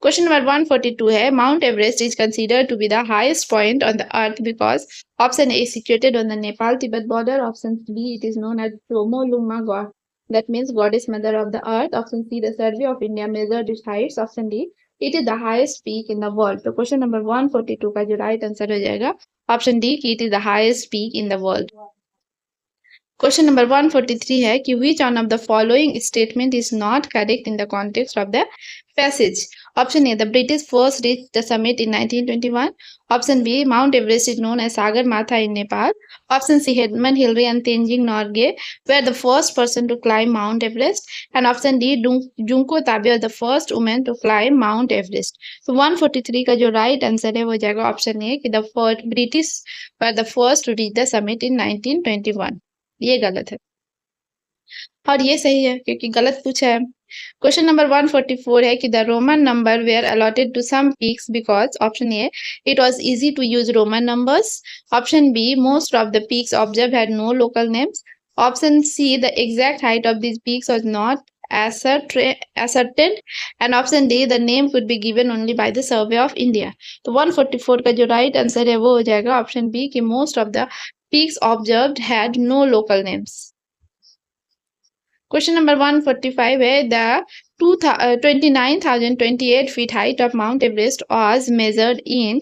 Question number 142 है, Mount Everest is considered to be the highest point on the earth because option A is situated on the Nepal-Tibet border, option B it is known as Chomolungma God, that means goddess mother of the earth, option C the survey of India measured its heights, option D it is the highest peak in the world। तो question number 142 का जो right answer हो जाएगा option D कि it is the highest peak in the world। Question number 143 है कि which one of the following statement is not correct in the context of the passage? Option A, the British first reached the summit in 1921. Option B, Mount Everest is known as Sagarmatha in Nepal. Option C, Edmund Hillary and Tenzing Norgay were the first person to climb Mount Everest. And option D, Junko Tabe was the first woman to climb Mount Everest. So 143 का जो right answer है वो जाएगा option A कि the British were the first to reach the summit in 1921। ये गलत है और ये सही है क्योंकि गलत पूछा है। क्वेश्चन नंबर 144 है कि the Roman number were allotted to some peaks because option A it was easy to use Roman numbers, option B most of the peaks observe had no local names, option C the exact height of this peaks was not ascertained, and option D the name could be given only by the survey of India। तो 144 का जो राइट आंसर है वो हो जाएगा ऑप्शन बी कि most of the peaks observed had no local names। Question number 145 है the 29,028 feet height of Mount Everest was measured in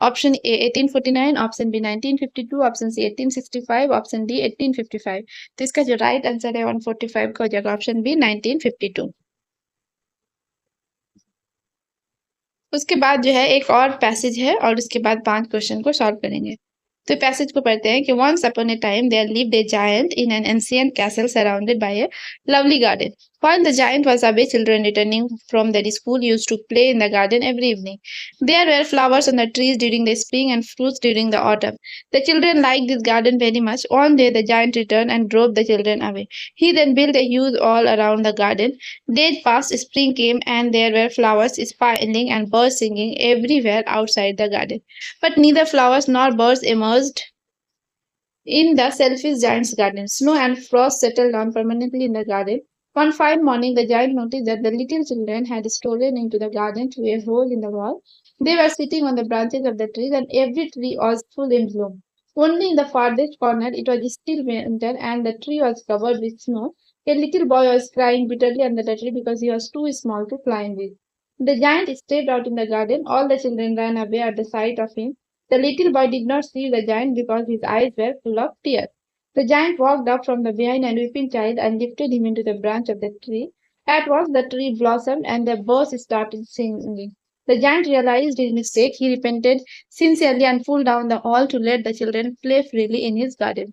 option A 1849, option B 1952, option C 1865, option D 1855। तो इसका जो राइट आंसर है 145 का हो जाएगा ऑप्शन बी 1952। उसके बाद जो है एक और पैसेज है और उसके बाद 5 क्वेश्चन को सॉल्व करेंगे। तो पैसेज को पढ़ते हैं कि once upon a time there lived a giant in an ancient castle surrounded by a lovely garden. While the giant was away, children returning from their school used to play in the garden every evening. There were flowers on the trees during the spring and fruits during the autumn. The children liked this garden very much. One day the giant returned and drove the children away. He then built a huge wall around the garden. Days passed, spring came, and there were flowers smiling and birds singing everywhere outside the garden. But neither flowers nor birds emerged in the selfish giant's garden. Snow and frost settled down permanently in the garden. One fine morning, the giant noticed that the little children had stolen into the garden through a hole in the wall. They were sitting on the branches of the trees, and every tree was full in bloom. Only in the farthest corner it was still winter, and the tree was covered with snow. A little boy was crying bitterly under the tree because he was too small to climb it. The giant stepped out in the garden. All the children ran away at the sight of him. The little boy did not see the giant because his eyes were full of tears. The giant walked up from the behind a weeping child and lifted him into the branch of the tree. At once the tree blossomed and the birds started singing. The giant realized his mistake. He repented sincerely and pulled down the wall to let the children play freely in his garden।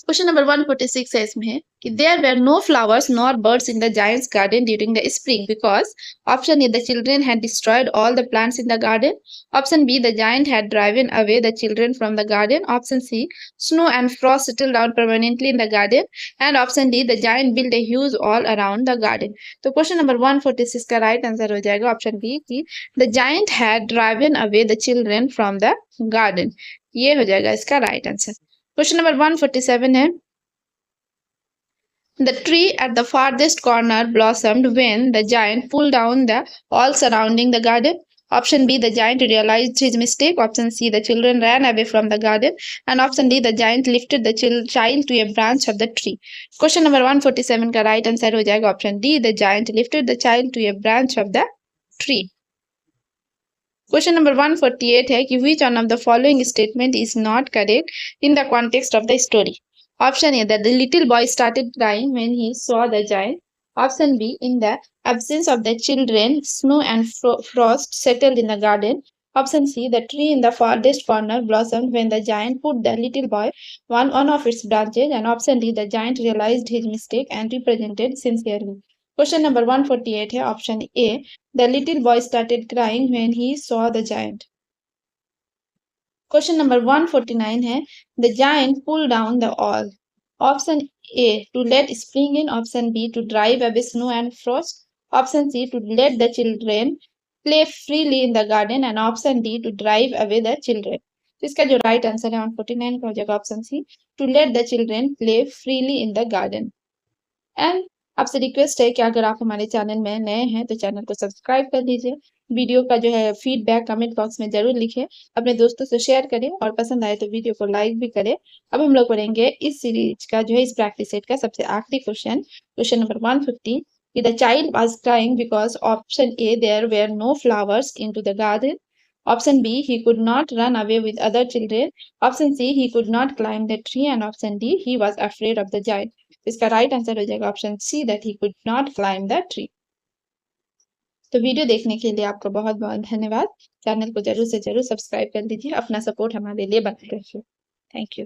Question number 146 है इसमें कि there were no flowers nor birds in the giant's garden during the spring because option A the children had destroyed all the plants in the garden, option B the giant had driven away the children from the garden, option C snow and frost settled down permanently in the garden, and option D the giant built a huge wall around the garden। तो क्वेश्चन नंबर 146 का राइट आंसर हो जाएगा ऑप्शन बी कि the giant had driven away the children from the garden। ये हो जाएगा इसका राइट आंसर। क्वेश्चन नंबर 147 है The tree at the farthest corner blossomed when the giant pulled down the wall surrounding the garden. Option B, the giant realized his mistake. Option C, the children ran away from the garden. And option D, the giant lifted the child to a branch of the tree. Question number 147 का right answer हो जाएगा option D, the giant lifted the child to a branch of the tree. Question number 148 है कि which one of the following statement is not correct in the context of the story? Option A, that the little boy started crying when he saw the giant. Option B, in the absence of the children, snow and frost settled in the garden. Option C, the tree in the farthest corner blossomed when the giant put the little boy one of its branches. And option D, the giant realized his mistake and represented sincerely. Question number 148 है option A, the little boy started crying when he saw the giant. Question number 149 है the giant pulled down the wall. Option A, to let spring in. Option B, to drive away snow and frost. Option C, to let the children play freely in the garden. And option D, to drive away the children. तो इसका जो राइट आंसर है 149 का हो जाएगा option C, to let the children play freely in the garden. And आपसे रिक्वेस्ट है कि अगर आप हमारे चैनल में नए हैं तो चैनल को सब्सक्राइब कर लीजिए. वीडियो का जो है फीडबैक कमेंट बॉक्स में जरूर लिखें, अपने दोस्तों से शेयर करें और पसंद आए तो वीडियो को लाइक भी करें. अब हम लोग पढ़ेंगे इस सीरीज का जो है इस प्रैक्टिस सेट का सबसे आखिरी question, question number 150. The child was crying because option A there were no flowers into the garden. Option B, he could not run away with other children. Option C, he could not climb the tree. And option D, he was afraid of the giant. इसका राइट आंसर हो जाएगा option C, that he could not climb the tree. तो वीडियो देखने के लिए आपका बहुत बहुत धन्यवाद. चैनल को जरूर से जरूर सब्सक्राइब कर लीजिए. अपना सपोर्ट हमारे लिए बनाए रखिए. Thank you.